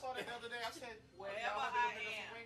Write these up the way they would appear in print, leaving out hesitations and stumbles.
saw that the other day. I said, wherever I am.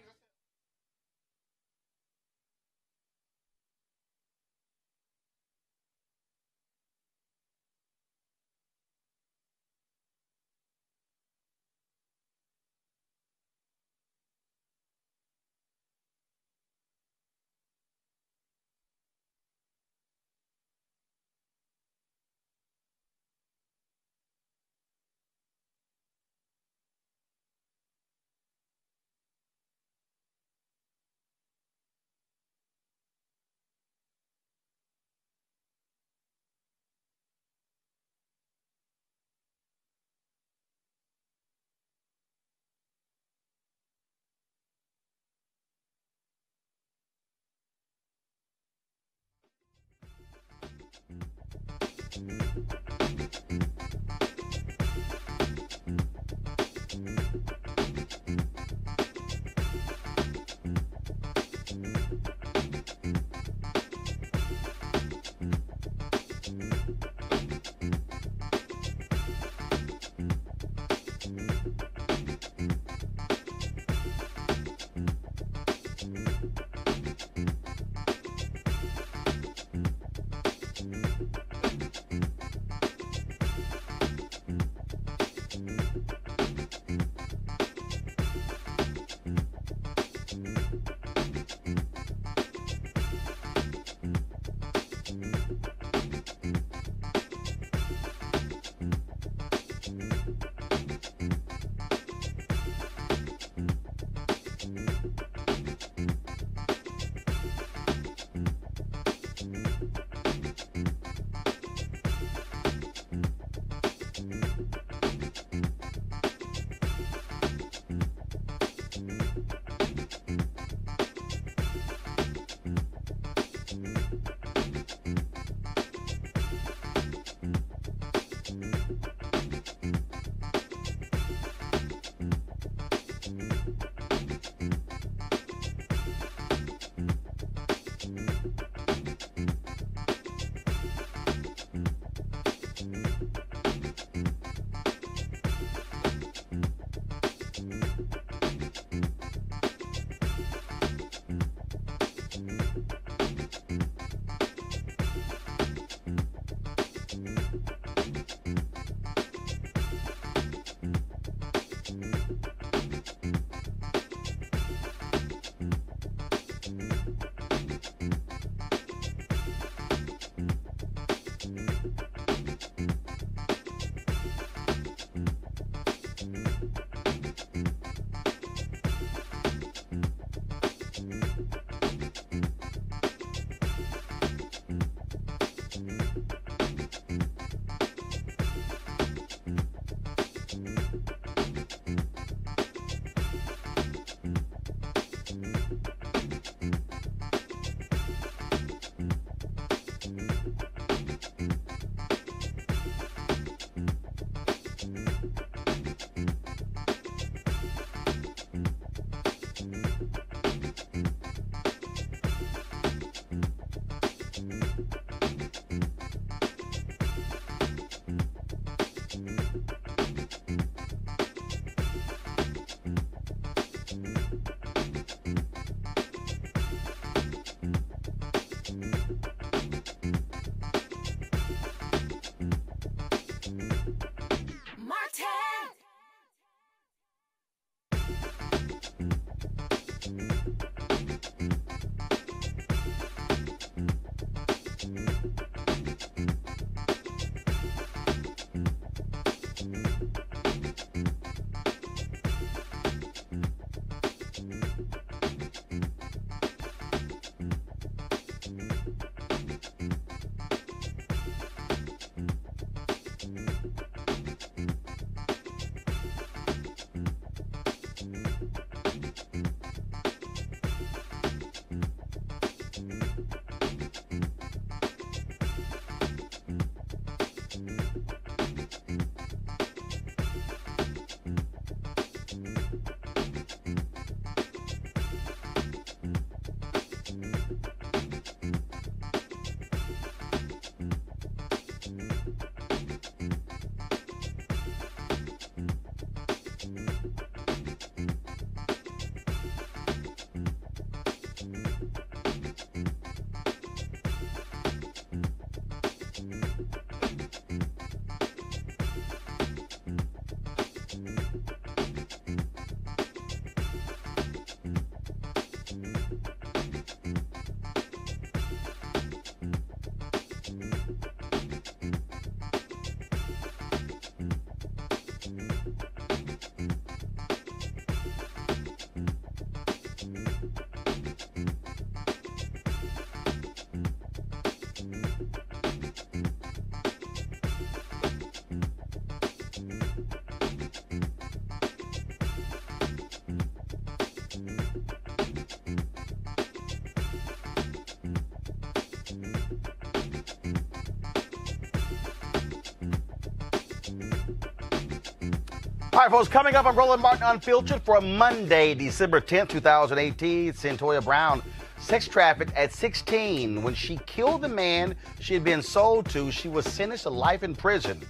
All right, folks, coming up on Roland Martin Unfiltered for Monday, December 10th, 2018, Centoya Brown sex trafficked at 16. When she killed the man she had been sold to, she was sentenced to life in prison.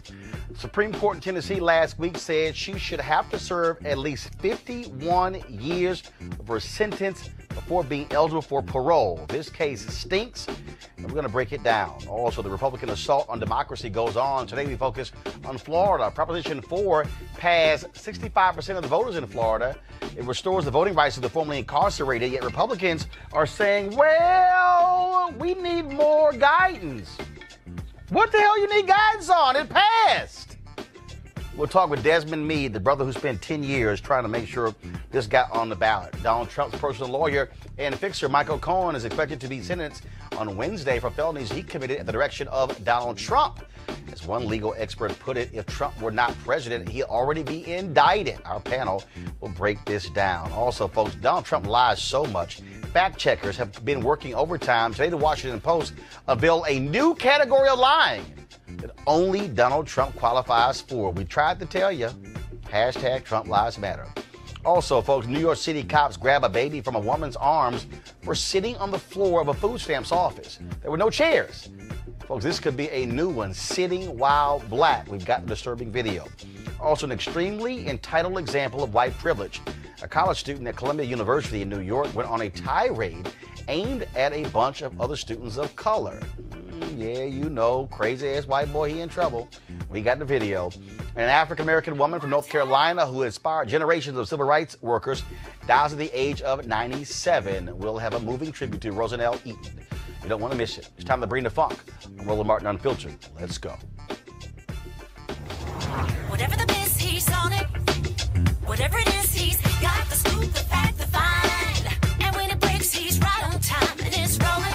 The Supreme Court in Tennessee last week said she should have to serve at least 51 years of her sentence before being eligible for parole. This case stinks, and we're going to break it down. Also, the Republican assault on democracy goes on. Today, we focus on Florida. Proposition 4 passed 65% of the voters in Florida. It restores the voting rights of the formerly incarcerated, yet Republicans are saying, well, we need more guidance. What the hell you need guidance on? It passed. We'll talk with Desmond Meade, the brother who spent 10 years trying to make sure this got on the ballot. Donald Trump's personal lawyer and fixer Michael Cohen is expected to be sentenced on Wednesday for felonies he committed at the direction of Donald Trump. As one legal expert put it, if Trump were not president, he'd already be indicted. Our panel will break this down. Also, folks, Donald Trump lies so much. Fact checkers have been working overtime. Today, the Washington Post unveiled a new category of lying that only Donald Trump qualifies for. We tried to tell you. Hashtag Trump Lives Matter. Also, folks, New York City cops grab a baby from a woman's arms for sitting on the floor of a food stamps office. There were no chairs. Folks, this could be a new one, sitting while black. We've got a disturbing video. Also, an extremely entitled example of white privilege. A college student at Columbia University in New York went on a tirade aimed at a bunch of other students of color. Yeah, you know, crazy-ass white boy, he in trouble. We got the video. An African-American woman from North Carolina who inspired generations of civil rights workers dies at the age of 97. We'll have a moving tribute to Rosanelle Eaton. You don't want to miss it. It's time to bring the funk. I'm Roland Martin Unfiltered. Let's go. Whatever the biz, he's on it. Whatever it is, he's got the scoop, the fact, the find. And when it breaks, he's right on time and it's rolling.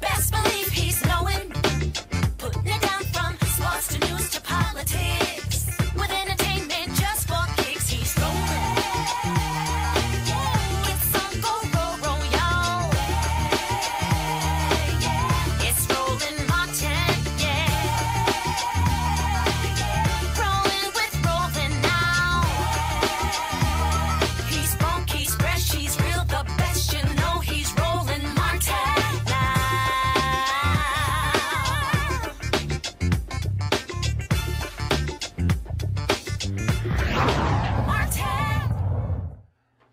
Best believe he's knowing. Putting it down from sports to news to politics. With entertainment just for kicks, he's rolling. It's on go, y'all. It's Roland Martin, yeah. Rolling with Roland now. He's funky, he's fresh, he's real, the best, you know he's Roland Martin now. Martin.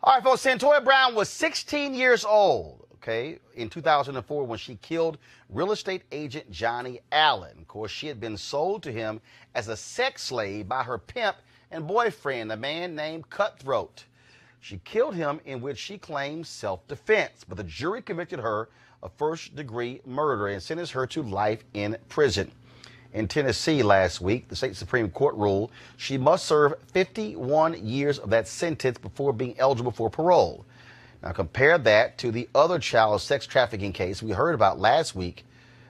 All right, folks, Centoya Brown was 16 years old, okay, in 2004 when she killed real estate agent Johnny Allen. Of course, she had been sold to him as a sex slave by her pimp and boyfriend, a man named Cutthroat. She killed him in which she claimed self-defense, but the jury convicted her of first-degree murder and sentenced her to life in prison. In Tennessee last week, the state Supreme Court ruled she must serve 51 years of that sentence before being eligible for parole. Now compare that to the other child sex trafficking case we heard about last week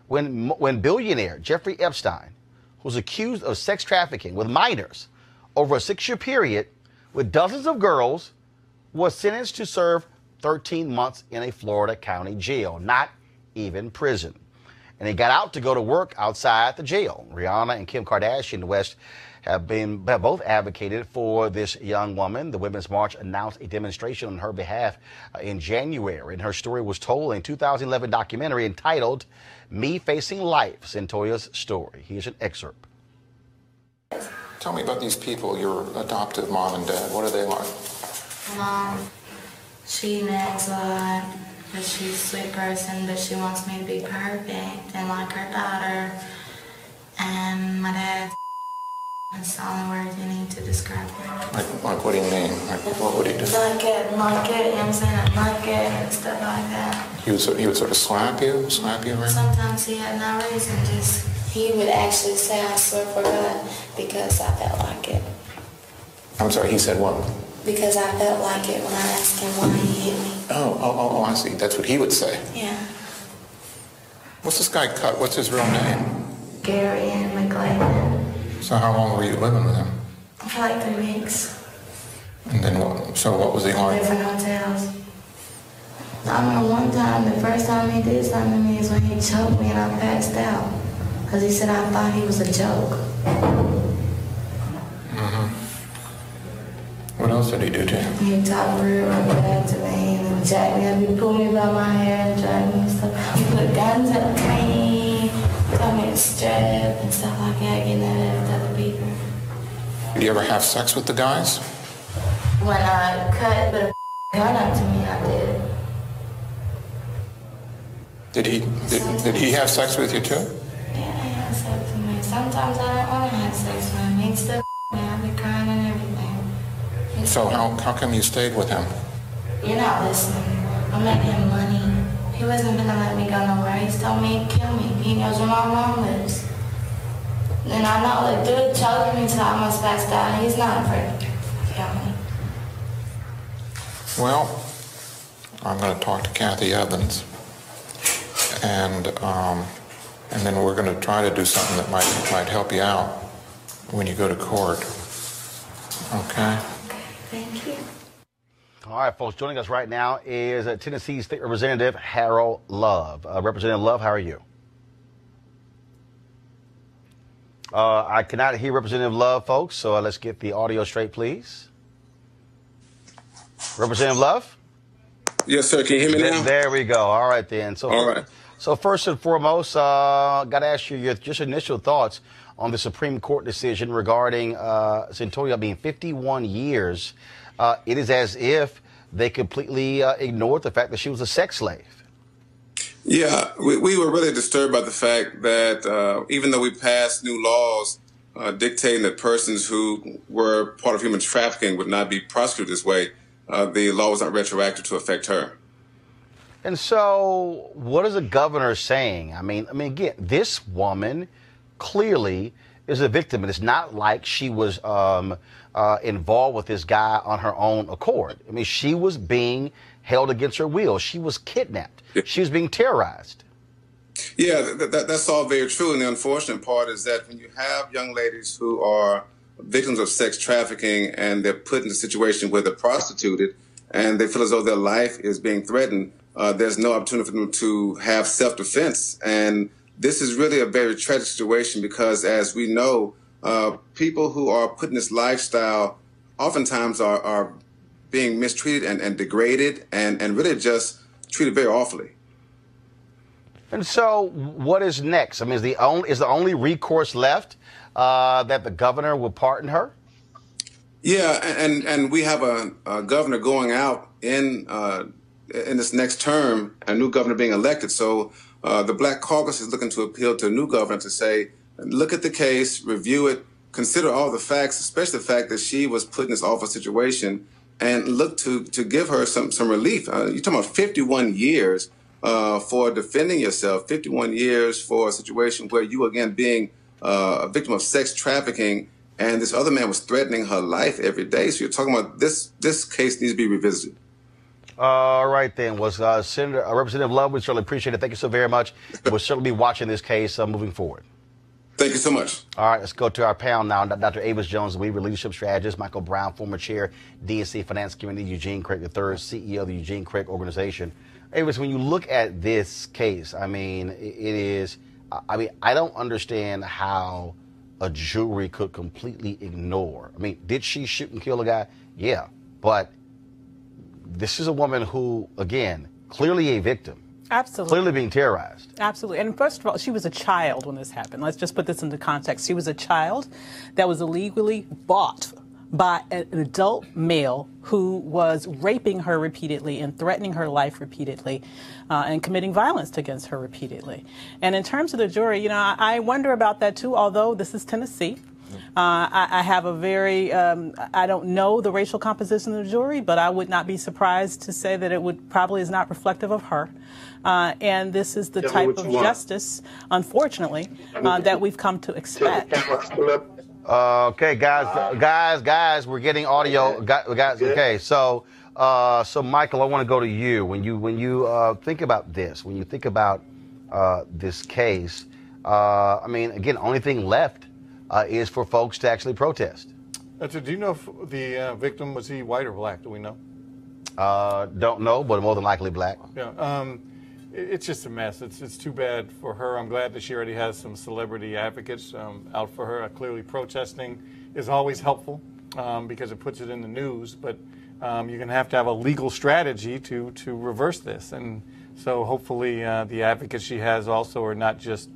when billionaire Jeffrey Epstein was accused of sex trafficking with minors over a 6-year period with dozens of girls, was sentenced to serve 13 months in a Florida county jail, not even prison. And he got out to go to work outside the jail. Rihanna and Kim Kardashian West have both advocated for this young woman. The Women's March announced a demonstration on her behalf in January, and her story was told in a 2011 documentary entitled Me Facing Life, Centoya's Story. Here's an excerpt. Tell me about these people, your adoptive mom and dad. What are they like? Mom, she nags a lot, but she's a sweet person, but she wants me to be perfect and like her daughter. And my dad, that's the only word you need to describe him. Like what do you mean? Like, what would he do? Like it, you know what I'm saying? Like it and stuff like that. He would sort of slap you around? Sometimes he had no reason, just, he would actually say, I swear for God, because I felt like it. I'm sorry, he said what? Because I felt like it when I asked him why he hit me. Oh, I see. That's what he would say. Yeah. What's this guy Cut? What's his real name? Gary and McLean. So how long were you living with him? For like 3 weeks. And then what was he like? Different hotels. I remember one time, the first time he did something to me is when he choked me and I passed out. Because he said I thought he was a joke. else did he do to you? He talked real bad to me and jacked me up. He pulled me by my hair and dragged me and stuff. He put guns up me, told me to strap and stuff like that, getting that with other people. Did you ever have sex with the guys? When I cut the gun up to me, I did. Did he have sex with you too? Yeah, he had sex with me. Sometimes I don't want to have sex with him. He'd still me. I'd be crying and everything. So how come you stayed with him? You're not listening. I'm making him money. He wasn't gonna let me go nowhere. He's told me he'd kill me. He knows where my mom lives. And I know the dude choked me till I almost passed out. He's not afraid to kill me. Well, I'm going to talk to Kathy Evans, and then we're going to try to do something that might help you out when you go to court. Okay? Okay, thank you. All right, folks, joining us right now is Tennessee State Representative Harold Love. Representative Love, how are you? I cannot hear Representative Love, folks, so let's get the audio straight, please. Representative Love? Yes, sir. Can you hear me now? There we go. All right, then. So, all right. So first and foremost, got to ask you your just initial thoughts on the Supreme Court decision regarding Centoya being 51 years. It is as if they completely ignored the fact that she was a sex slave. Yeah, we were really disturbed by the fact that even though we passed new laws dictating that persons who were part of human trafficking would not be prosecuted this way, the law was not retroactive to affect her. And so what is the governor saying? I mean, again, this woman clearly is a victim, and it's not like she was involved with this guy on her own accord. I mean, she was being held against her will. She was kidnapped. Yeah. She was being terrorized. Yeah, that's all very true. And the unfortunate part is that when you have young ladies who are victims of sex trafficking and they're put in a situation where they're prostituted and they feel as though their life is being threatened, there's no opportunity for them to have self-defense. And this is really a very tragic situation because, as we know, people who are put in this lifestyle oftentimes are being mistreated and degraded and really just treated very awfully. And so what is next? I mean, is the only recourse left that the governor will pardon her? Yeah, and we have a governor going out in this next term, a new governor being elected. So the Black Caucus is looking to appeal to a new governor to say, look at the case, review it, consider all the facts, especially the fact that she was put in this awful situation, and look to give her some relief. You're talking about 51 years for defending yourself, 51 years for a situation where you, again, being a victim of sex trafficking, and this other man was threatening her life every day. So you're talking about this case needs to be revisited. All right, then. Senator Representative Love, we certainly appreciate it. Thank you so very much. We'll certainly be watching this case moving forward. Thank you so much. All right, let's go to our panel now. Dr. Avis Jones, Weaver, leadership strategist. Michael Brown, former chair, DNC Finance Committee. Eugene Craig III, CEO of the Eugene Craig Organization. Avis, when you look at this case, I mean, I don't understand how a jury could completely ignore. I mean, did she shoot and kill a guy? Yeah, but this is a woman who, again, clearly a victim. Absolutely. Clearly being terrorized. Absolutely. And first of all, she was a child when this happened. Let's just put this into context. She was a child that was illegally bought by an adult male who was raping her repeatedly and threatening her life repeatedly and committing violence against her repeatedly. And in terms of the jury, you know, I wonder about that too, although this is Tennessee. I have a very, I don't know the racial composition of the jury, but I would not be surprised to say that it probably is not reflective of her. And this is the type of justice, unfortunately, that we've come to expect. Okay, guys, we're getting audio. Guys, okay, so Michael, I want to go to you. When you think about this, when you think about this case, I mean, again, only thing left is for folks to actually protest. Do you know if the victim, was he white or black? Do we know? Don't know, but more than likely black. Yeah. It's just a mess. It's too bad for her. I'm glad that she already has some celebrity advocates out for her. Clearly protesting is always helpful because it puts it in the news, but you're going to have a legal strategy to reverse this. And so hopefully the advocates she has also are not just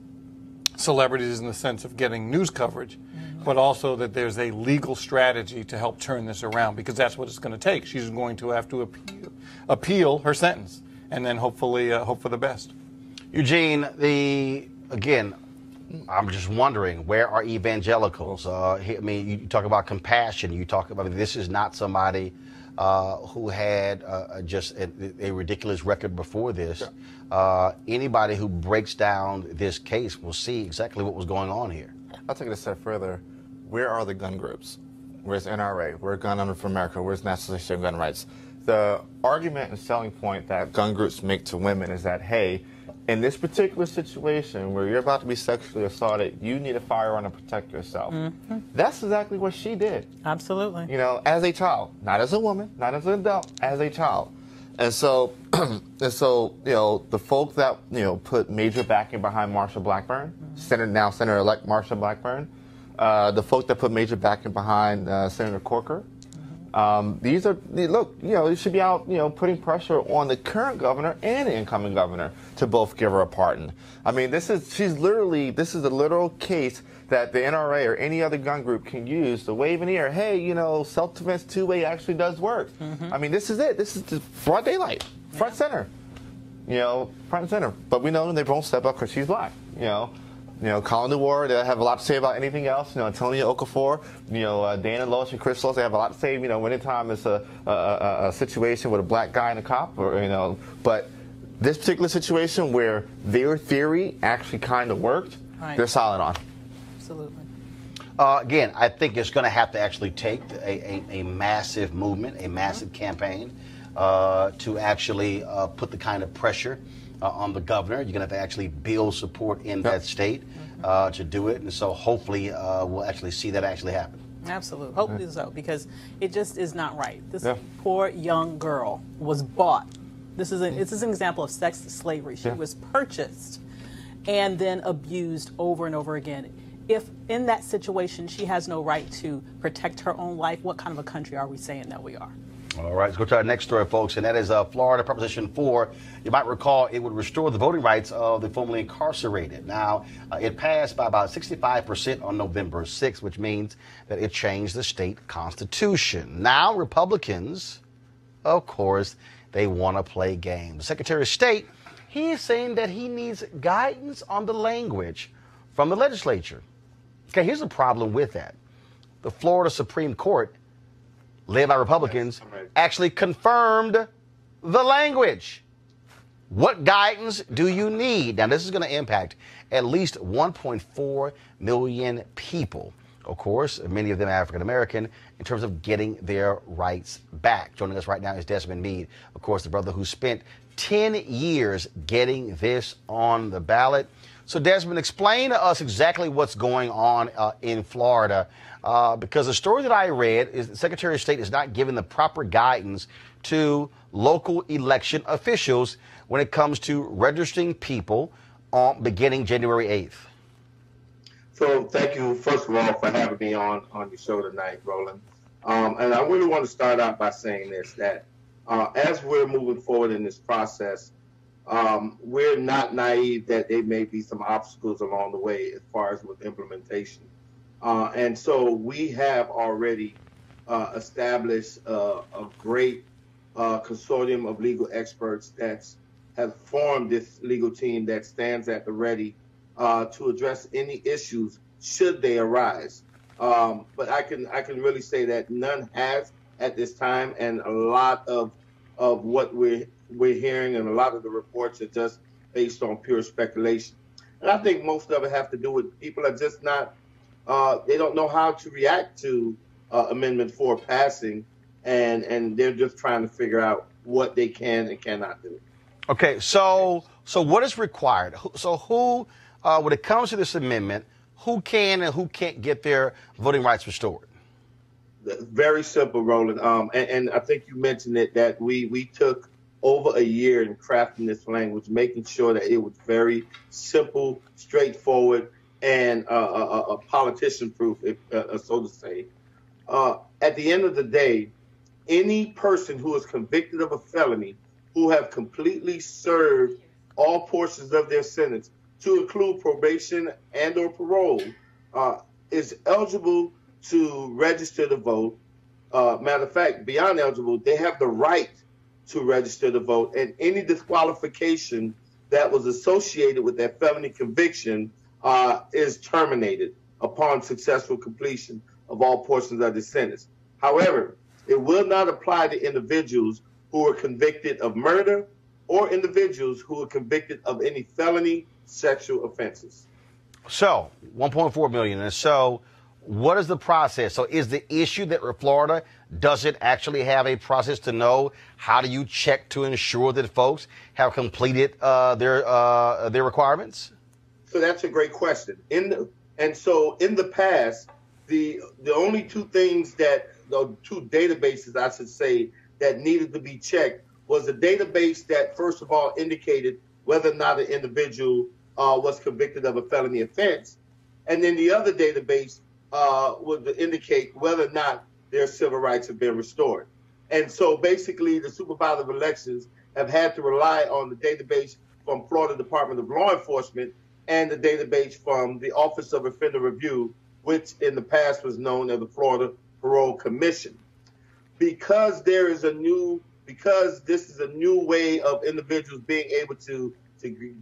celebrities in the sense of getting news coverage, but also that there's a legal strategy to help turn this around, because that's what it's going to take. She's going to have to appeal her sentence, and then hopefully hope for the best. Eugene, again, I'm just wondering, where are evangelicals? I mean, you talk about compassion. You talk about, this is not somebody who had just a ridiculous record before this. Anybody who breaks down this case will see exactly what was going on here. I'll take it a step further. Where are the gun groups? Where's NRA? Where's Gun Owners for America? Where's National Association of Gun Rights? The argument and selling point that gun groups make to women is that, hey, in this particular situation where you're about to be sexually assaulted, you need a firearm to protect yourself. That's exactly what she did. Absolutely. You know, as a child, not as a woman, not as an adult, as a child. And so, you know, the folk that, you know, put major backing behind Marsha Blackburn, Senator-elect Marsha Blackburn, the folk that put major backing behind Senator Corker, these are, look, you know, you should be out, you know, putting pressure on the current governor and the incoming governor to both give her a pardon. I mean, this is a literal case that the NRA or any other gun group can use to wave in the air. Hey, you know, self-defense two-way actually does work. I mean, this is it. This is just broad daylight, front center. You know, front and center. But we know they won't step up because she's black. You know, Colin DeWar, they have a lot to say about anything else. You know, Antonia Okafor, you know, Dana Loesch and Chris Loesch, they have a lot to say. You know, anytime it's a situation with a black guy and a cop, or, you know, but this particular situation where their theory actually kind of worked, they're silent on. Absolutely. Again, I think it's going to have to actually take a massive movement, a massive campaign to actually put the kind of pressure on the governor. You're going to have to actually build support in that state to do it. And so hopefully we'll actually see that actually happen. Absolutely. Hopefully so, because it just is not right. This poor young girl was bought. This is an example of sex slavery. She was purchased and then abused over and over again. If in that situation she has no right to protect her own life, what kind of a country are we saying that we are? All right, let's go to our next story, folks, and that is Florida Proposition 4. You might recall it would restore the voting rights of the formerly incarcerated. Now, it passed by about 65% on November 6th, which means that it changed the state constitution. Now, Republicans, of course, they want to play games. The Secretary of State, he is saying that he needs guidance on the language from the legislature. Okay, here's the problem with that. The Florida Supreme Court, led by Republicans, actually confirmed the language. What guidance do you need? Now, this is going to impact at least 1.4 million people. Of course, many of them African American, in terms of getting their rights back. Joining us right now is Desmond Meade, of course, the brother who spent 10 years getting this on the ballot. So, Desmond, explain to us exactly what's going on in Florida, because the story that I read is the Secretary of State is not giving the proper guidance to local election officials when it comes to registering people beginning January 8th. So thank you, first of all, for having me on your show tonight, Roland. And I really want to start out by saying this, that as we're moving forward in this process, we're not naive that there may be some obstacles along the way as far as with implementation. And so we have already established a great consortium of legal experts that have formed this legal team that stands at the ready to address any issues should they arise. But I can really say that none has at this time, and a lot of what we're hearing and a lot of the reports are just based on pure speculation. And I think most of it have to do with people are just not, they don't know how to react to Amendment 4 passing, and they're just trying to figure out what they can and cannot do. Okay, so what is required? So who, when it comes to this amendment, who can and who can't get their voting rights restored? Very simple, Roland. And I think you mentioned it, that we took over a year in crafting this language, making sure that it was very simple, straightforward, and politician-proof, so to say. at the end of the day, any person who is convicted of a felony who have completely served all portions of their sentence, to include probation and or parole, is eligible to register to vote. Matter of fact, beyond eligible, they have the right to register to vote, and any disqualification that was associated with that felony conviction is terminated upon successful completion of all portions of the sentence. However, it will not apply to individuals who are convicted of murder or individuals who are convicted of any felony sexual offenses. So, 1.4 million. And so, what is the process? So, is the issue that Florida doesn't actually have a process to know how do you check to ensure that folks have completed their requirements? So that's a great question. In the past, the only two things the two databases, I should say, that needed to be checked was a database that, first of all, indicated whether or not an individual was convicted of a felony offense. And then the other database would indicate whether or not their civil rights have been restored. And so basically the supervisor of elections have had to rely on the database from Florida Department of Law Enforcement and the database from the Office of Offender Review, which in the past was known as the Florida Parole Commission. Because this is a new way of individuals being able to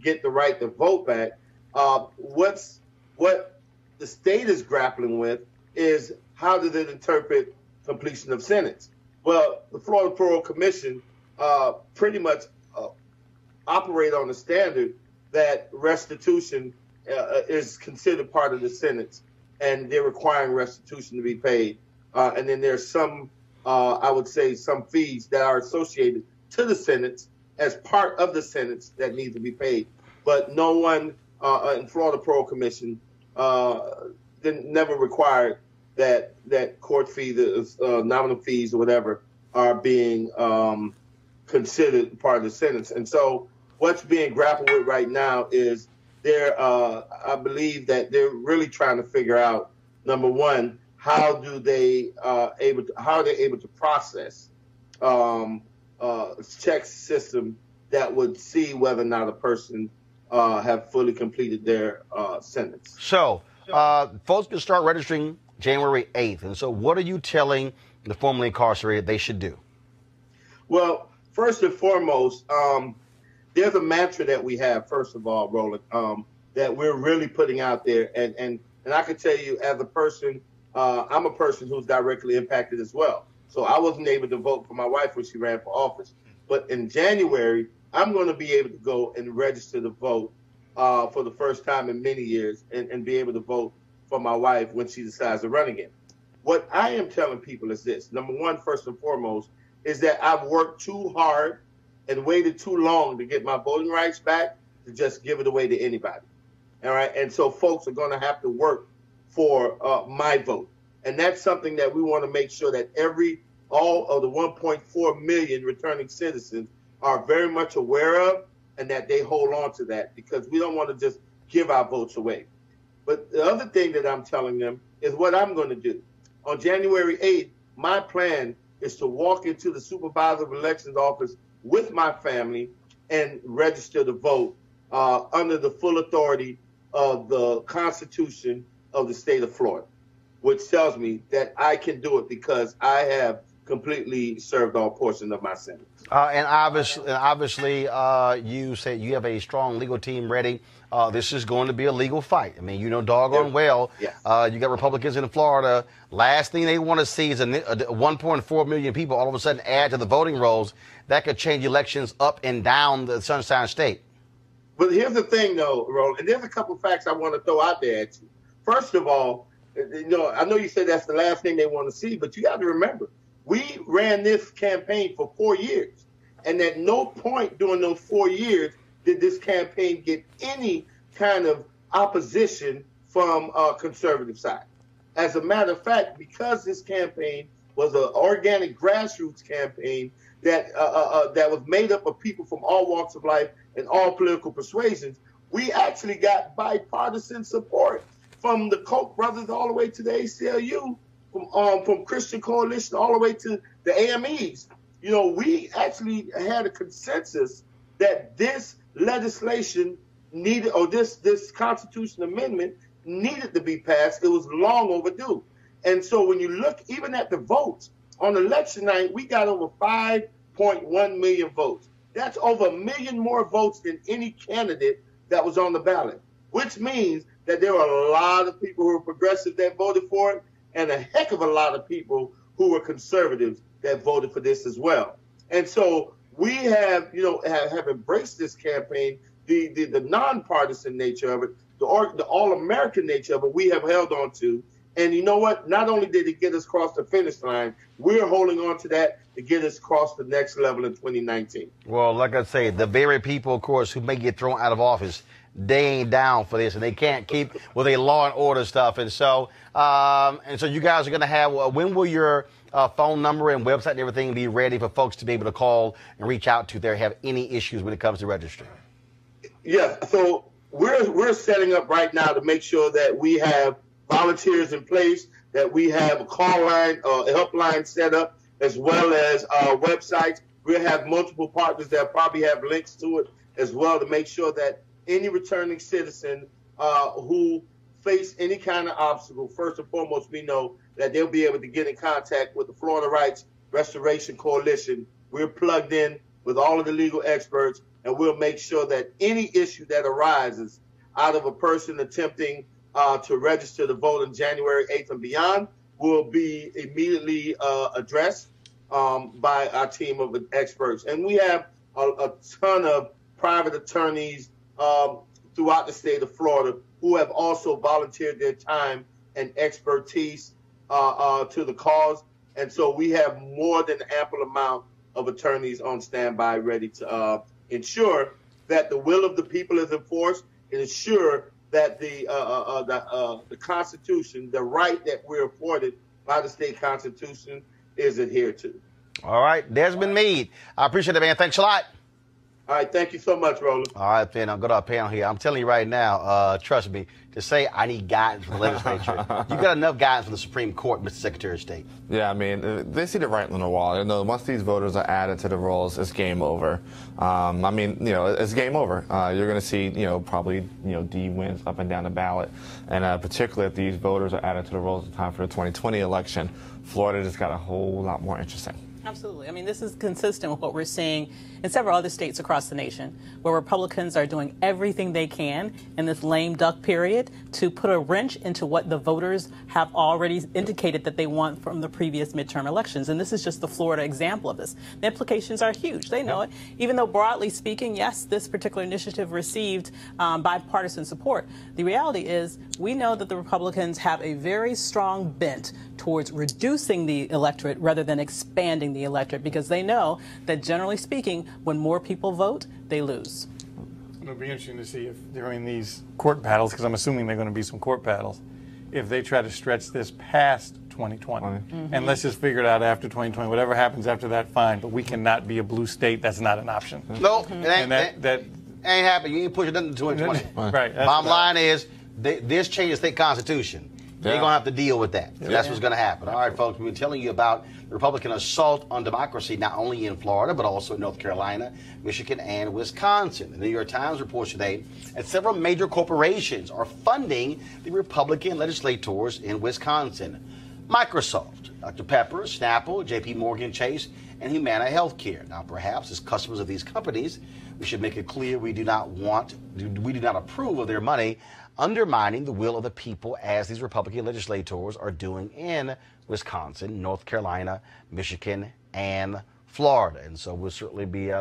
get the right to vote back, what the state is grappling with is how does it interpret completion of sentence? Well, the Florida Parole Commission pretty much operate on the standard that restitution is considered part of the sentence, and they're requiring restitution to be paid. And then there's some, I would say, some fees that are associated to the sentence as part of the sentence that need to be paid. But no one in Florida Parole Commission never required that court fees, nominal fees or whatever, are being considered part of the sentence. And so what's being grappled with right now is I believe that they're really trying to figure out, number one, how are they able to process check system that would see whether or not a person have fully completed their sentence. So folks can start registering January 8th. And so what are you telling the formerly incarcerated they should do? Well, first and foremost, there's a mantra that we have, first of all, Roland, that we're really putting out there. And I can tell you, as a person, I'm a person who's directly impacted as well. So I wasn't able to vote for my wife when she ran for office. But in January, I'm going to be able to go and register to vote for the first time in many years and be able to vote for my wife when she decides to run again. What I am telling people is this. Number one, first and foremost, is that I've worked too hard and waited too long to get my voting rights back to just give it away to anybody. All right. And so folks are going to have to work for my vote. And that's something that we want to make sure that all of the 1.4 million returning citizens are very much aware of, and that they hold on to that, because we don't want to just give our votes away. But the other thing that I'm telling them is what I'm going to do. On January 8th, my plan is to walk into the supervisor of elections office with my family and register to vote under the full authority of the Constitution of the state of Florida, which tells me that I can do it because I have completely served all portions of my sentence. And obviously, you say you have a strong legal team ready. This is going to be a legal fight. I mean, you know doggone well. Yes. You got Republicans in Florida. Last thing they want to see is a 1.4 million people all of a sudden add to the voting rolls. That could change elections up and down the Sunshine State. But here's the thing, though, Roland, and there's a couple of facts I want to throw out there at you. First of all, I know you said that's the last thing they want to see, but you got to remember, we ran this campaign for 4 years, and at no point during those 4 years did this campaign get any kind of opposition from conservative side. As a matter of fact, because this campaign was an organic grassroots campaign that was made up of people from all walks of life and all political persuasions, we actually got bipartisan support from the Koch brothers all the way to the ACLU from Christian Coalition all the way to the AMEs. You know, we actually had a consensus that this legislation needed, or this Constitution amendment needed to be passed. It was long overdue. And so when you look even at the votes, on election night, we got over 5.1 million votes. That's over 1 million more votes than any candidate that was on the ballot, which means that there were a lot of people who were progressive that voted for it, and a heck of a lot of people who were conservatives that voted for this as well. And so we have, you know, have embraced this campaign, the nonpartisan nature of it, the all-American nature of it, we have held on to. And you know what? Not only did it get us across the finish line, we're holding on to that to get us across the next level in 2019. Well, like I say, the very people, of course, who may get thrown out of office, they ain't down for this, and they can't keep with a law and order stuff. And so you guys are going to have, when will your phone number and website and everything be ready for folks to be able to call and reach out to if they have any issues when it comes to registering? Yeah, so we're setting up right now to make sure that we have volunteers in place, that we have a call line, a helpline set up, as well as websites. We'll have multiple partners that probably have links to it as well, to make sure that any returning citizen who face any kind of obstacle, first and foremost, we know that they'll be able to get in contact with the Florida Rights Restoration Coalition. We're plugged in with all of the legal experts, and we'll make sure that any issue that arises out of a person attempting to register to vote on January 8th and beyond will be immediately addressed by our team of experts. And we have a ton of private attorneys throughout the state of Florida who have also volunteered their time and expertise to the cause. And so we have more than ample amount of attorneys on standby ready to ensure that the will of the people is enforced and ensure that the Constitution, the right that we're afforded by the state Constitution, is adhered to. All right, Desmond Meade, I appreciate it, man. Thanks a lot. All right, thank you so much, Roland. All right, then, I'll go to our panel here. I'm telling you right now, trust me, to say I need guidance from the legislature, you got enough guidance from the Supreme Court, Mr. Secretary of State. Yeah, I mean, they see the writing on the wall. You know, once these voters are added to the rolls, it's game over. I mean, you know, it's game over. You're going to see, you know, probably, you know, D wins up and down the ballot. And particularly if these voters are added to the rolls in time for the 2020 election, Florida just got a whole lot more interesting. Absolutely. I mean, this is consistent with what we're seeing in several other states across the nation, where Republicans are doing everything they can in this lame duck period to put a wrench into what the voters have already indicated that they want from the previous midterm elections. And this is just the Florida example of this. The implications are huge. They know it. Even though broadly speaking, yes, this particular initiative received bipartisan support, the reality is we know that the Republicans have a very strong bent towards reducing the electorate rather than expanding the electorate, because they know that generally speaking, when more people vote, they lose. It'll be interesting to see if during these court battles, because I'm assuming they're going to be some court battles, if they try to stretch this past 2020. Mm-hmm. And let's just figure it out after 2020. Whatever happens after that, fine. But we cannot be a blue state. That's not an option. No, it ain't, that ain't happening. You ain't pushing nothing to 2020. Right. Bottom line is, this changes the state constitution. They're going to have to deal with that. So that's what's going to happen. All right, folks, we've been telling you about the Republican assault on democracy, not only in Florida, but also in North Carolina, Michigan, and Wisconsin. The New York Times reports today that several major corporations are funding the Republican legislators in Wisconsin. Microsoft, Dr. Pepper, Snapple, JP Morgan Chase, and Humana Healthcare. Now, perhaps as customers of these companies, we should make it clear we do not approve of their money undermining the will of the people, as these Republican legislators are doing in Wisconsin, North Carolina, Michigan, and Florida. And so we'll certainly be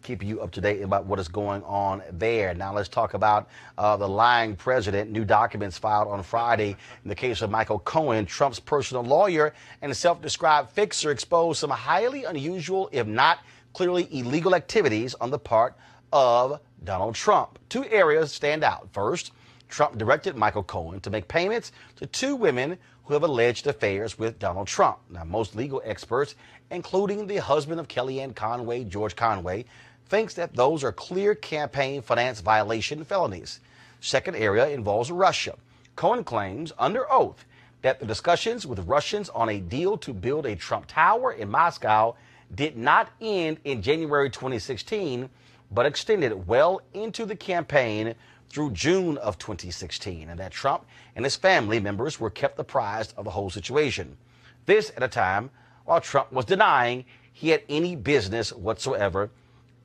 keeping you up to date about what is going on there. Now let's talk about the lying president. New documents filed on Friday in the case of Michael Cohen, Trump's personal lawyer and self-described fixer, exposed some highly unusual, if not clearly illegal activities on the part of Donald Trump. Two areas stand out. First, Trump directed Michael Cohen to make payments to two women who have alleged affairs with Donald Trump. Now, most legal experts, including the husband of Kellyanne Conway, George Conway, thinks that those are clear campaign finance violation felonies. Second area involves Russia. Cohen claims under oath that the discussions with Russians on a deal to build a Trump Tower in Moscow did not end in January 2016, but extended well into the campaign through June of 2016, and that Trump and his family members were kept apprised of the whole situation. This at a time while Trump was denying he had any business whatsoever,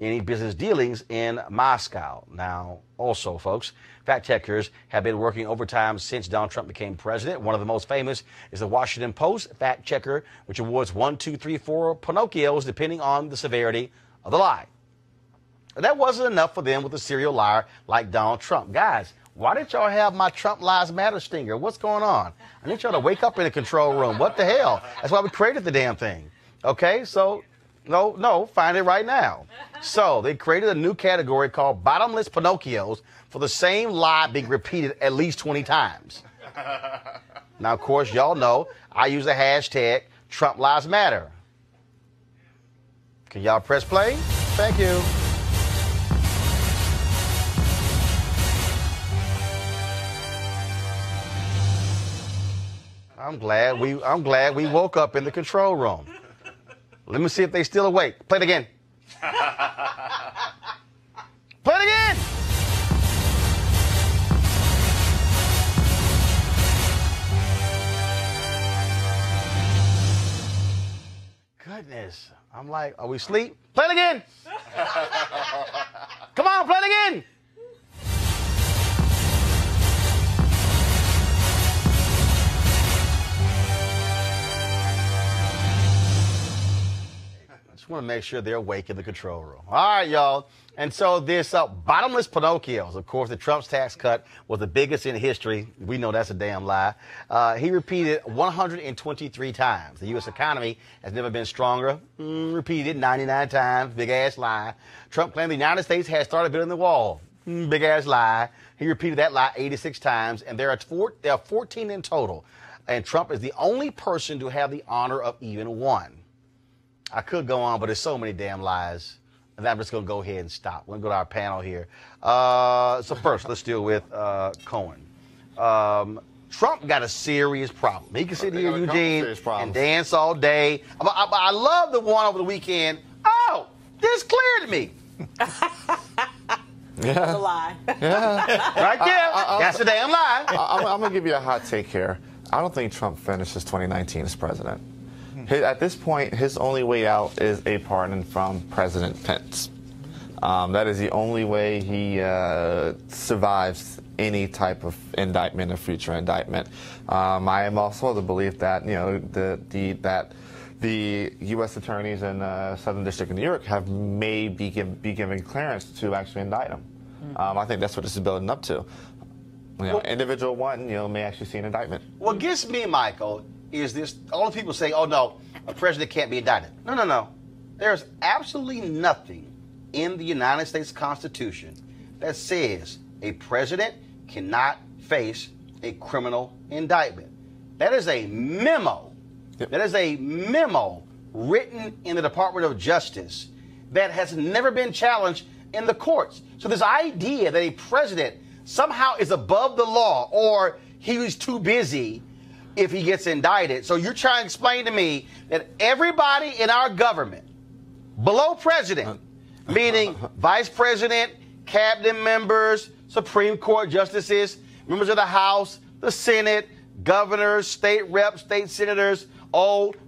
any business dealings in Moscow. Now, also, folks, fact checkers have been working overtime since Donald Trump became president. One of the most famous is the Washington Post fact checker, which awards 1, 2, 3, 4 Pinocchios depending on the severity of the lie. And that wasn't enough for them with a serial liar like Donald Trump. Guys, why didn't y'all have my Trump Lives Matter stinger? What's going on? I need y'all to wake up in the control room. What the hell? That's why we created the damn thing. Okay, so no, find it right now. So they created a new category called bottomless Pinocchios for the same lie being repeated at least 20 times. Now, of course, y'all know I use the hashtag Trump Lives Matter. Can y'all press play? Thank you. I'm glad we woke up in the control room. Let me see if they still awake. Play it again. Play it again. Goodness. I'm like, are we asleep? Play it again. Come on, play it again. I want to make sure they're awake in the control room. All right, y'all. And so this bottomless Pinocchios, of course, the Trump's tax cut was the biggest in history. We know that's a damn lie. He repeated 123 times. The U.S. economy has never been stronger. Repeated 99 times. Big-ass lie. Trump claimed the United States had started building the wall. Big-ass lie. He repeated that lie 86 times, and there are 14 in total. And Trump is the only person to have the honor of even one. I could go on, but there's so many damn lies. And I'm just going to go ahead and stop. We're going to go to our panel here. So first, let's deal with Cohen. Trump got a serious problem. He can sit here, Eugene, and dance all day. I love the one over the weekend. Oh, this cleared me. That's a lie. Yeah. Right there. That's a damn lie. I'm going to give you a hot take here. I don't think Trump finishes 2019 as president. At this point, his only way out is a pardon from President Pence. That is the only way he survives any type of indictment or future indictment. I am also of the belief that that the U.S. attorneys in Southern District of New York may be given clearance to actually indict him. I think that's what this is building up to. Individual one, may actually see an indictment. What gets me, Michael, is this, all the people say, oh, no, a president can't be indicted. No. There's absolutely nothing in the United States Constitution that says a president cannot face a criminal indictment. That is a memo. Yep. That is a memo written in the Department of Justice that has never been challenged in the courts. So this idea that a president somehow is above the law or he was too busy if he gets indicted. So you're trying to explain to me that everybody in our government, below president, meaning vice president, cabinet members, Supreme Court justices, members of the House, the Senate, governors, state reps, state senators,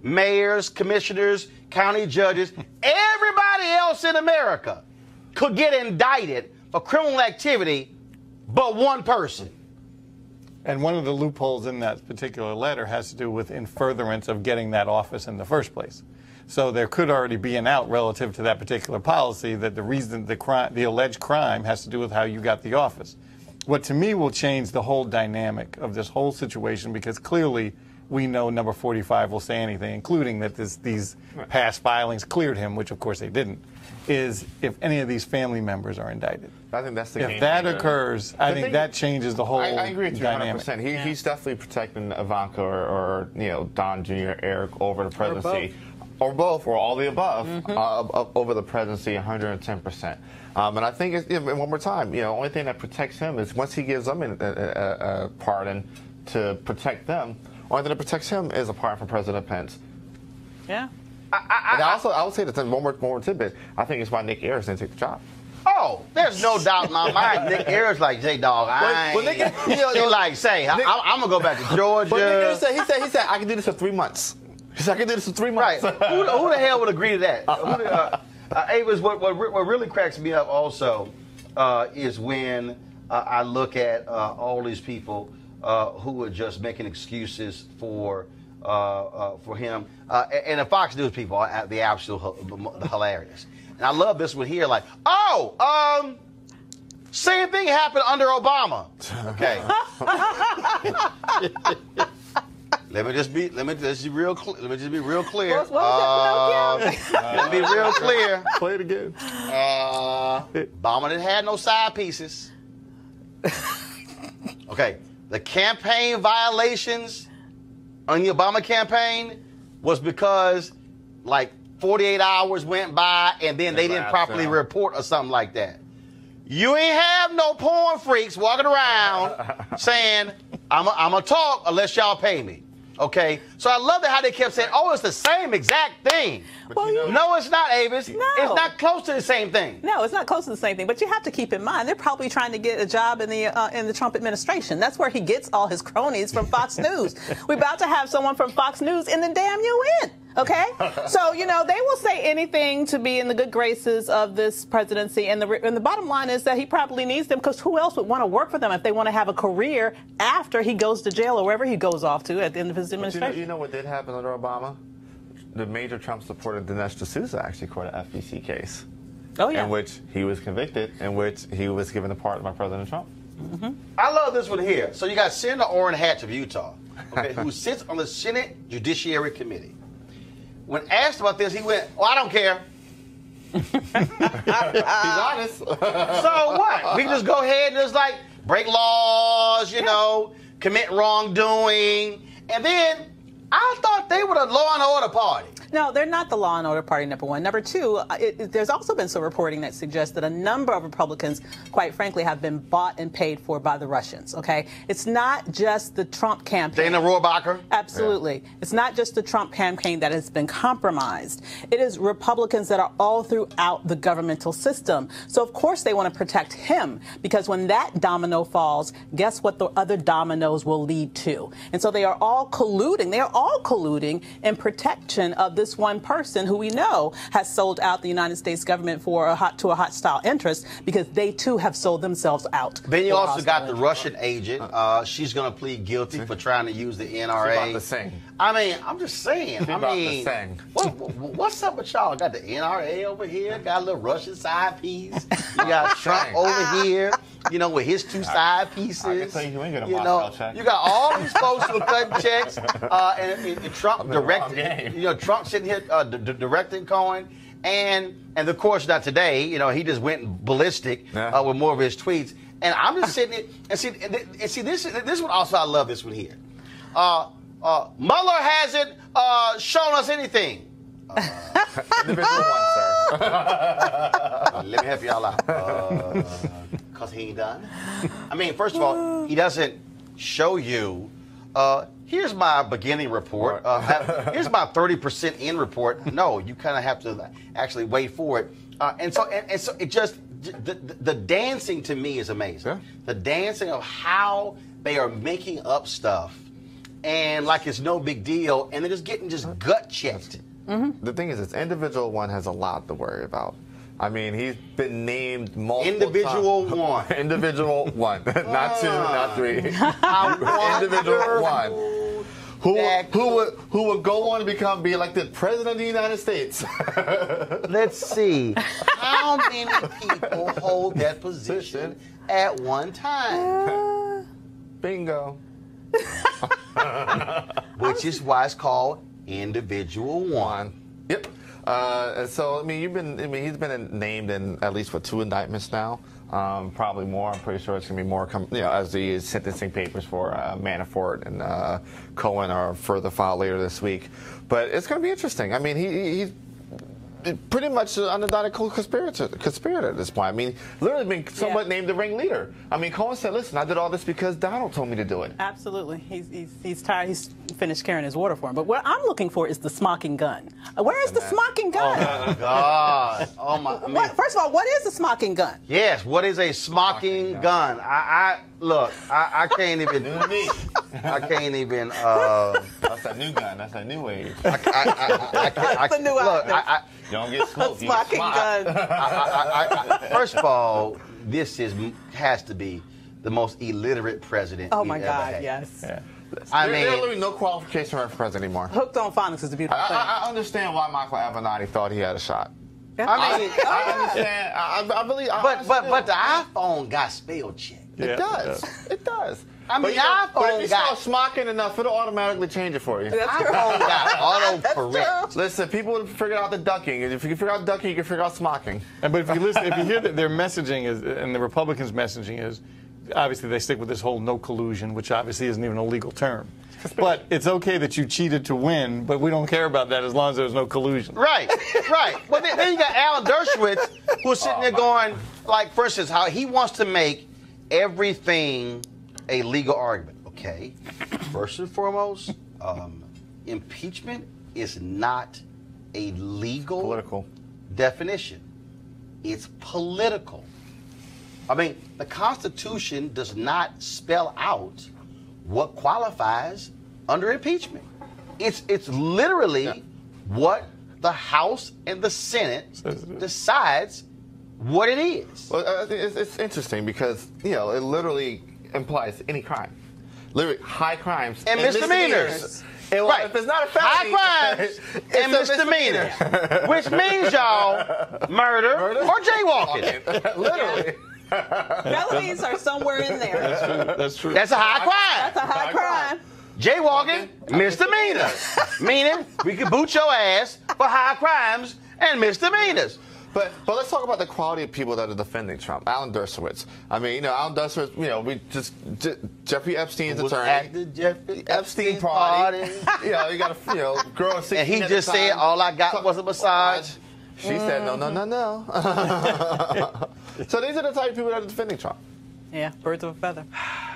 mayors, commissioners, county judges, everybody else in America could get indicted for criminal activity but one person. And one of the loopholes in that particular letter has to do with in furtherance of getting that office in the first place. So there could already be an out relative to that particular policy that the reason the alleged crime has to do with how you got the office. What to me will change the whole dynamic of this whole situation, because clearly we know number 45 will say anything, including that these past filings cleared him, which of course they didn't, is if any of these family members are indicted. I think that's the If that occurs, I think that changes the whole I agree with you dynamic. 100%. He's definitely protecting Ivanka or Don Jr., Eric over the presidency. Or both, or all the above, over the presidency, 110%. And I think, one more time, the only thing that protects him is once he gives them a pardon to protect them, only thing that protects him is a pardon from President Pence. Yeah. And I would say that one more tidbit. I think it's why Nick Ayers didn't take the job. Oh, there's no doubt in my mind. Nick Ayers like, J-Dog, I'm going to go back to Georgia. But Nick Ayers said, he said, I can do this for 3 months. He said, I can do this for 3 months. Right. Who the hell would agree to that? Avis, what really cracks me up also is when I look at all these people who are just making excuses for him. And the Fox News people are the absolute hilarious. And I love this one here, like, same thing happened under Obama. Okay. Let me just be real clear. Let me be real clear. Play it again. Obama didn't have no side pieces. Okay. The campaign violations on the Obama campaign was because, like, 48 hours went by and then they didn't properly report or something like that. You ain't have no porn freaks walking around saying, I'm going to talk unless y'all pay me. Okay? So I love how they kept saying, it's the same exact thing. No, it's not, Avis. No. It's not close to the same thing. No, it's not close to the same thing. But you have to keep in mind, they're probably trying to get a job in the Trump administration. That's where he gets all his cronies from Fox News. We're about to have someone from Fox News in the damn UN. Okay? So, they will say anything to be in the good graces of this presidency. And the bottom line is that he probably needs them, because who else would want to work for them if they want to have a career after he goes to jail or wherever he goes off to at the end of his administration? You know what did happen under Obama? The major Trump supporter Dinesh D'Souza actually caught an FEC case. Oh, yeah. In which he was convicted, in which he was given a pardon by President Trump. Mm-hmm. I love this one here. So you got Senator Orrin Hatch of Utah, okay, who sits on the Senate Judiciary Committee. When asked about this, he went, I don't care. He's honest. So what? We can just go ahead and just break laws, commit wrongdoing. And then I thought they were the law and order party. No, they're not the law and order party, number one. Number two, there's also been some reporting that suggests that a number of Republicans, quite frankly, have been bought and paid for by the Russians, okay? It's not just the Trump campaign. Dana Rohrabacher? Absolutely. Yeah. It's not just the Trump campaign that has been compromised. It is Republicans that are all throughout the governmental system. So, of course, they want to protect him, because when that domino falls, guess what the other dominoes will lead to? And so they are all colluding. They are all colluding in protection of this one person who we know has sold out the United States government to a hostile interest, because they too have sold themselves out. Then you also got the Russian agent. She's going to plead guilty for trying to use the NRA. She's about to sing. I mean, I'm just saying. What's up with y'all? Got the NRA over here, got a little Russian side piece. You got Trump over here, with his two side pieces. I can tell you ain't gonna Moscow check. You got all these folks who are cutting checks, and Trump directing. Trump sitting here directing Cohen, and of course not today. He just went ballistic with more of his tweets. And I'm just sitting here and see this one also. I love this one here. Mueller hasn't shown us anything. Individual one, sir. Let me help y'all out. Because he ain't done. I mean, first of all, he doesn't show you. Here's my beginning report. Here's my 30% in report. No, you kind of have to actually wait for it. And so it just, the dancing to me is amazing. Yeah. The dancing of how they are making up stuff and like it's no big deal, and they're just getting gut checked. Mm-hmm. The thing is, this individual one has a lot to worry about. I mean, he's been named multiple Individual times. one. Individual one. Not two, not three. Individual one. Who would go on to be elected president of the United States? Let's see. How many people hold that position at one time? Bingo. Which is why it's called individual one. Yep. So I mean, he's been named in at least 2 indictments now. Probably more. I'm pretty sure it's going to be more. As the sentencing papers for Manafort and Cohen are further filed later this week. But it's going to be interesting. I mean, he's pretty much an unidentified conspirator at this point. I mean, literally been somewhat named the ringleader. I mean, Cohen said, "Listen, I did all this because Donald told me to do it." Absolutely, he's tired. He's finish carrying his water for him. But what I'm looking for is the smocking gun. Where is the smocking gun? Oh my God! Oh my! First of all, what is a smocking gun? Yes, what is a smocking gun? Look, I can't even. I can't even. That's a new gun. That's a new wave. That's the new outfit. Don't get smoked. Smocking gun. First of all, this has to be the most illiterate president. Oh we've my ever God! had. Yes. Yeah. I There's mean, literally no qualification for president anymore. Hooked on phonics is a beautiful thing. I understand why Michael Avenatti thought he had a shot. I mean, I understand. I believe. but the iPhone got spell check. It does. It does. I mean, but if you iPhone start smocking enough, it'll automatically change it for you. iPhone got autocorrect. Listen, people have figured out the ducking. If you can figure out ducking, you can figure out smocking. But if you listen, if you hear that their messaging is, and the Republicans' messaging is, obviously they stick with this whole no collusion, which obviously isn't even a legal term. But it's okay that you cheated to win, but we don't care about that as long as there's no collusion. Right. Well, then you got Alan Dershowitz, who's sitting there going, like, for instance, how he wants to make everything a legal argument. Okay, first and foremost, impeachment is not a legal Political definition. It's political. I mean, the Constitution does not spell out what qualifies under impeachment. It's literally what the House and the Senate decides what it is. Well, it's interesting because, it literally implies any crime. Literally, high crimes and misdemeanors. Right. If it's not a felony, high crimes and misdemeanors. Which means, y'all, murder or jaywalking. Literally. Felonies are somewhere in there. That's true. That's a high crime. That's a high crime. Jaywalking, misdemeanor. Meaning, we can boot your ass for high crimes and misdemeanors. But let's talk about the quality of people that are defending Trump. Alan Dershowitz. I mean, Alan Dershowitz, we just Jeffrey Epstein's attorney. At the Jeffrey Epstein party. You got a girl 16 and he at just the time. said, all I got was a massage. She said, no. So these are the type of people that are defending Trump. Yeah, birds of a feather.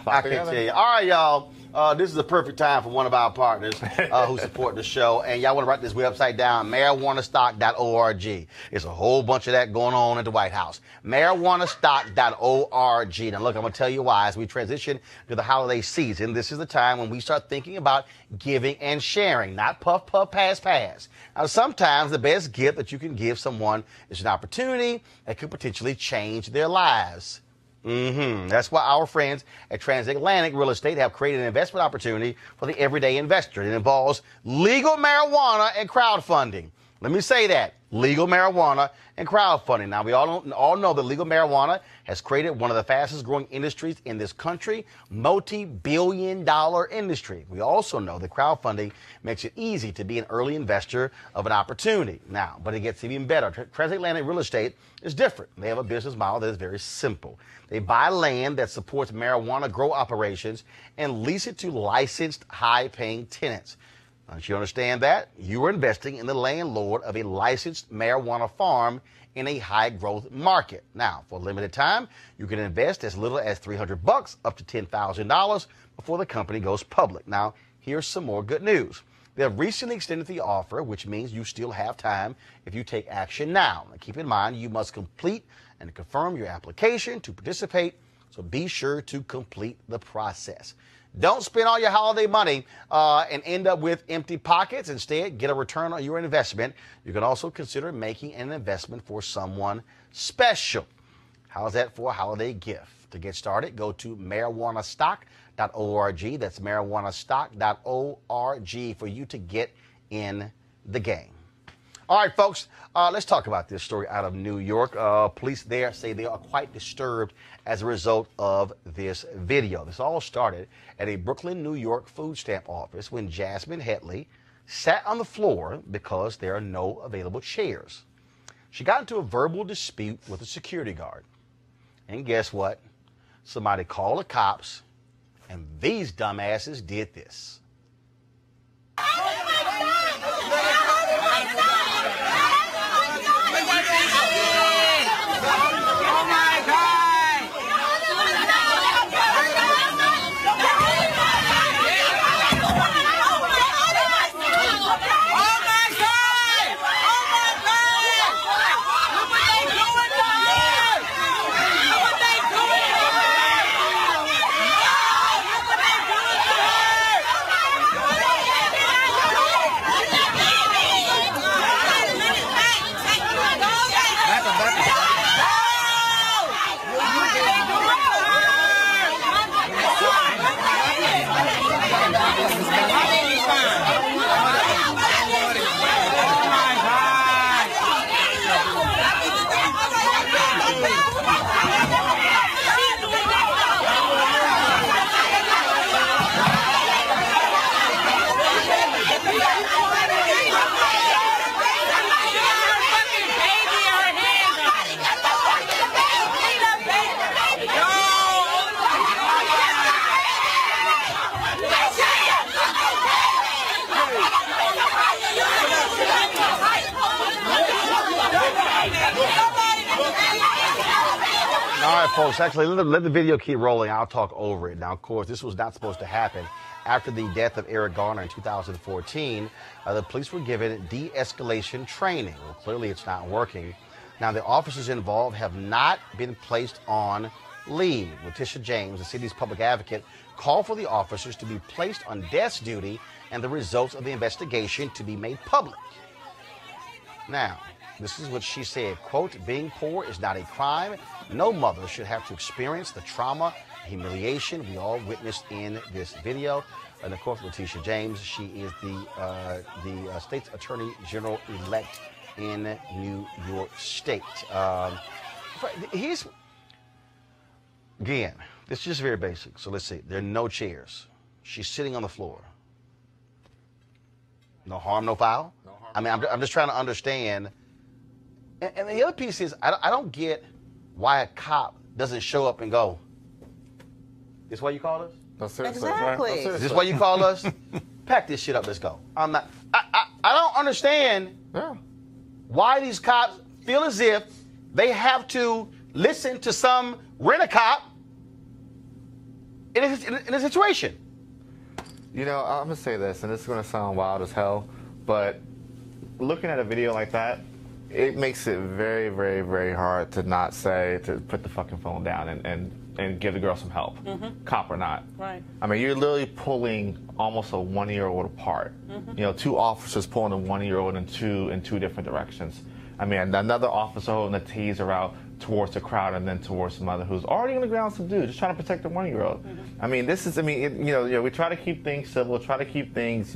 I can tell you. All right, y'all. This is the perfect time for one of our partners who support the show. And y'all want to write this website down, marijuanastock.org. There's a whole bunch of that going on at the White House. marijuanastock.org. Now, look, I'm going to tell you why. As we transition to the holiday season, this is the time when we start thinking about giving and sharing, not puff, puff, pass, pass. Now, sometimes the best gift that you can give someone is an opportunity that could potentially change their lives. That's why our friends at Transatlantic Real Estate have created an investment opportunity for the everyday investor. It involves legal marijuana and crowdfunding. Let me say that. Legal marijuana and crowdfunding. Now, we all know that legal marijuana has created one of the fastest growing industries in this country, multi-billion-dollar industry. We also know that crowdfunding makes it easy to be an early investor of an opportunity. Now, but it gets even better. Transatlantic Real Estate is different. They have a business model that is very simple. They buy land that supports marijuana grow operations and lease it to licensed, high-paying tenants. Once you understand that, you are investing in the landlord of a licensed marijuana farm in a high-growth market. Now, for a limited time, you can invest as little as $300 up to $10,000 before the company goes public. Now, here's some more good news. They have recently extended the offer, which means you still have time if you take action now. Now, keep in mind, you must complete and confirm your application to participate, so be sure to complete the process. Don't spend all your holiday money and end up with empty pockets. Instead, get a return on your investment. You can also consider making an investment for someone special. How's that for a holiday gift? To get started, go to marijuanastock.org. That's marijuanastock.org for you to get in the game. All right, folks, let's talk about this story out of New York. Police there say they are quite disturbed as a result of this video. This all started at a Brooklyn, New York food stamp office when Jasmine Hetley sat on the floor because there are no available chairs. She got into a verbal dispute with a security guard. And guess what? Somebody called the cops, and these dumbasses did this. right, folks. Actually, let the video keep rolling. I'll talk over it. Now, of course, this was not supposed to happen. After the death of Eric Garner in 2014, the police were given de-escalation training. Well, clearly it's not working. Now, the officers involved have not been placed on leave. Letitia James, the city's public advocate, called for the officers to be placed on desk duty and the results of the investigation to be made public. Now, this is what she said, quote, "Being poor is not a crime. No mother should have to experience the trauma, humiliation we all witnessed in this video." And of course, Letitia James, she is the state's attorney general elect in New York State. Again, this is just very basic. So let's see. There are no chairs. She's sitting on the floor. No harm, no foul. I mean, I'm just trying to understand. And the other piece is, I don't get why a cop doesn't show up and go, "This why you called us? No, seriously. Exactly. No, Is seriously. this why you called us? Pack this shit up, let's go." I don't understand why these cops feel as if they have to listen to some rent-a-cop in a situation. You know, I'm going to say this, and this is going to sound wild as hell, but looking at a video like that, it makes it very, very, very hard to not say, to put the fucking phone down and give the girl some help, cop or not. Right. I mean, you're literally pulling almost a 1-year-old apart. You know, 2 officers pulling a 1-year-old in two different directions. I mean, another officer holding a taser out towards the crowd and then towards the mother who's already on the ground subdued, just trying to protect the 1-year-old. I mean, this is, we try to keep things civil, try to keep things,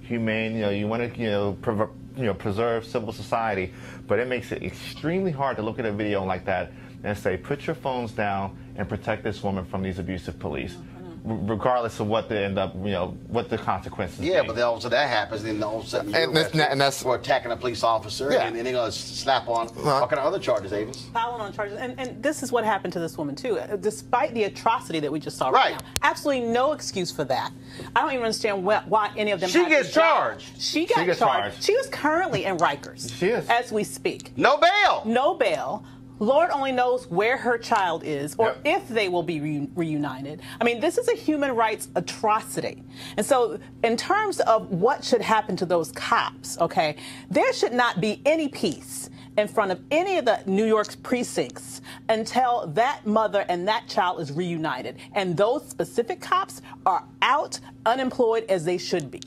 humane. You want to, preserve civil society, but it makes it extremely hard to look at a video like that and say, put your phones down and protect this woman from these abusive police, regardless of what they end up, what the consequences. Yeah, be. but then all of a sudden that happens, and then all of a sudden you're arrested for attacking a police officer, and they're going to slap on all kind of other charges, Avis. Filing on charges. And this is what happened to this woman, too. Despite the atrocity that we just saw right now. Absolutely no excuse for that. I don't even understand why any of them She gets charged. She gets charged. She is currently in Rikers. She is. As we speak. No bail. No bail. Lord only knows where her child is or if they will be reunited. I mean, this is a human rights atrocity. And so in terms of what should happen to those cops, okay, there should not be any peace in front of any of the New York's precincts until that mother and that child is reunited. And those specific cops are out, unemployed as they should be.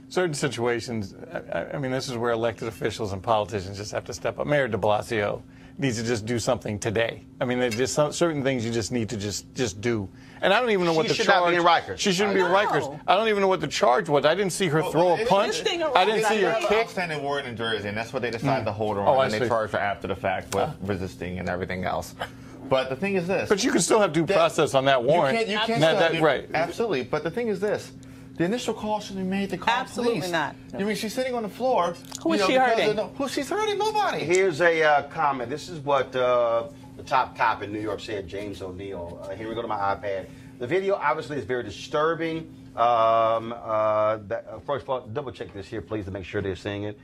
Certain situations, I mean, this is where elected officials and politicians just have to step up. Mayor de Blasio needs to just do something today. I mean, there's just certain things you just need to just do. And I don't even know what the charge. She should not be in Rikers. She shouldn't be in Rikers. I don't even know what the charge was. I didn't see her throw a punch. I didn't see her kick. Outstanding warrant in Jersey, and that's what they decided to hold her on. And they charged her after the fact with resisting and everything else. But the thing is this. But you can still have due process on that warrant. You can't right. Absolutely. But the thing is this. The initial call should be made to call Absolutely police. not. I mean, she's sitting on the floor. Who is she hurting? Who she's hurting? Nobody. Here's a comment. This is what the top cop in New York said, James O'Neill. Here we go to my iPad. The video obviously is very disturbing. First of all, double check this here, please, to make sure they're seeing it.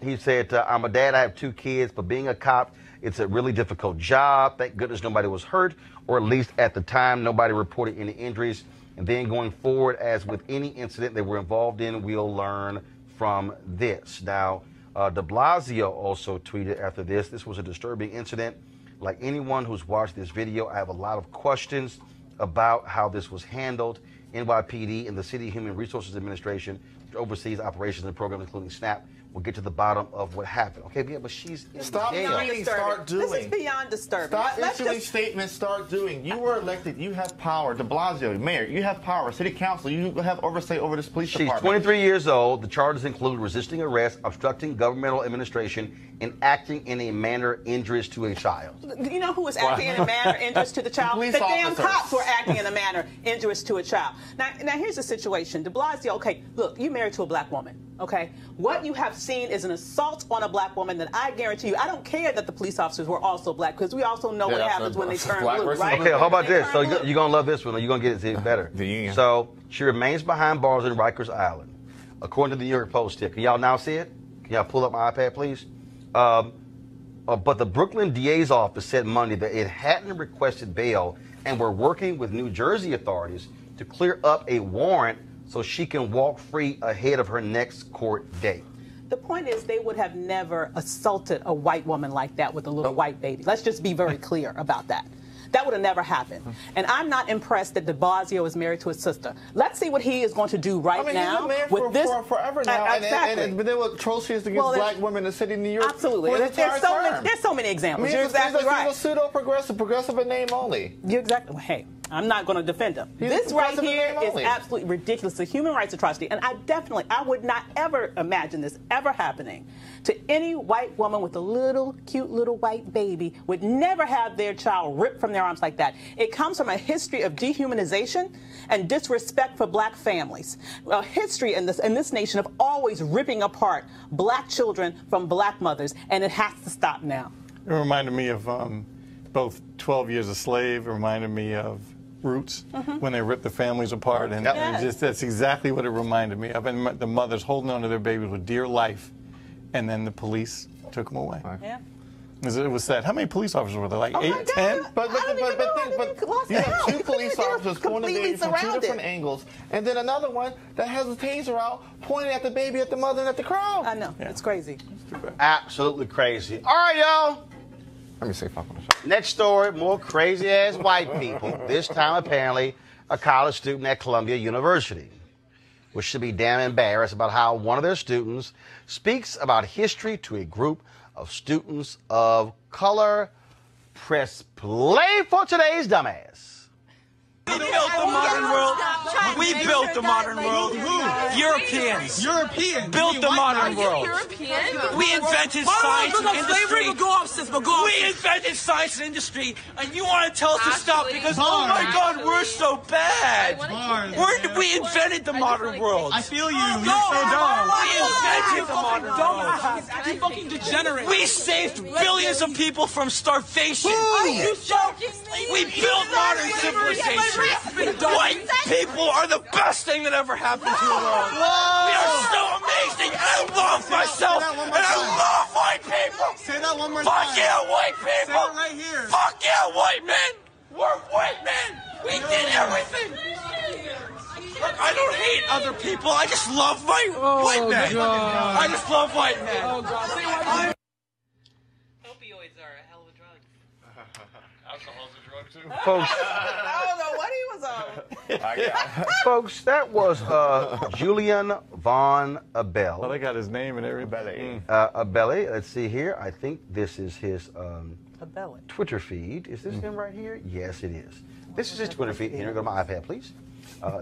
He said, "I'm a dad. I have 2 kids, but being a cop, it's a really difficult job. Thank goodness nobody was hurt, or at least at the time, nobody reported any injuries. And then going forward, as with any incident they were involved in, we'll learn from this." Now, de Blasio also tweeted after this, "This was a disturbing incident. Like anyone who's watched this video, I have a lot of questions about how this was handled. NYPD and the City Human Resources Administration, which oversees operations and programs including SNAP, will get to the bottom of what happened." Okay, yeah, but she's in Stop jail. tweeting, start doing. This is beyond disturbing. Stop issuing statements, start doing. You were elected, you have power. De Blasio, mayor, you have power. City council, you have oversight over this police department. She's 23 years old. The charges include resisting arrest, obstructing governmental administration, and acting in a manner injurious to a child. You know who was acting in a manner injurious to the child? The damn cops were acting in a manner injurious to a child. Now here's the situation. De Blasio, okay, look, you married to a black woman, okay? What you have seen is an assault on a black woman that I guarantee you, I don't care that the police officers were also black, because we also know what happens when they turn blue, right? Okay, how about this? So you're going to love this one, or you're going to get it even better. So she remains behind bars in Rikers Island, according to the New York Post tip. Can y'all now see it? Can y'all pull up my iPad, please? But the Brooklyn DA's office said Monday that it hadn't requested bail and were working with New Jersey authorities to clear up a warrant so she can walk free ahead of her next court date. The point is, they would have never assaulted a white woman like that with a little white baby. Let's just be very clear about that. That would have never happened. And I'm not impressed that de Blasio is married to his sister. Let's see what he is going to do now. He's been married for forever now. Exactly. But there were atrocities against black women in the city of New York. Absolutely. There's so many examples. You're exactly right. He's a pseudo-progressive in name only. You're exactly. Well, hey, I'm not going to defend him. This right here is absolutely ridiculous. It's a human rights atrocity. And I would not ever imagine this ever happening to any white woman with a cute little white baby. Would never have their child ripped from their arms like that. It comes from a history of dehumanization and disrespect for black families. A history in this nation of always ripping apart black children from black mothers. And it has to stop now. It reminded me of both 12 Years a Slave. It reminded me of Roots, when they ripped the families apart, and that's exactly what it reminded me of. And the mothers holding on to their babies with dear life, and then the police took them away. Yeah. It was sad. How many police officers were there? Like 8, 10? But you have 2 police officers pointing the baby from 2 different angles, and then another one that has a taser out pointing at the baby, at the mother, and at the crowd. I know. Yeah. It's crazy. Absolutely crazy. All right, y'all. Let me say fuck on the show. Next story, more crazy-ass white people. This time, apparently, a college student at Columbia University, which should be damn embarrassed about how one of their students speaks about history to a group of students of color. Press play for today's dumbass. We built the modern world. We built the modern world. Who? Europeans. Built the modern world. We invented science and industry. We invented science and industry, and you want to tell us to stop because, oh my God, we're so bad. We invented the modern world. I feel you. You're so dumb. We invented the modern world. You fucking degenerate. We saved billions of people from starvation. Are you joking? We built modern civilization. White people are the best thing that ever happened to the world. We are so amazing, and I love myself, and I love white people. Say that one more time. Fuck yeah, white people. Say it right here. Fuck yeah, white men. We're white men. We did everything. Look, I don't hate other people. I just love white men. God. I just love white men. Oh, God. Say white men. Opioids are a hell of a drug. Alcohol's a drug, too. Folks, I don't know what he was on. folks, that was Julian Von Abel. Well, they got his name and everything. Abele, let's see here. I think this is his Abele. Twitter feed. Is this him right here? Yes, it is. This is his Twitter feed. Here, go to my iPad, please.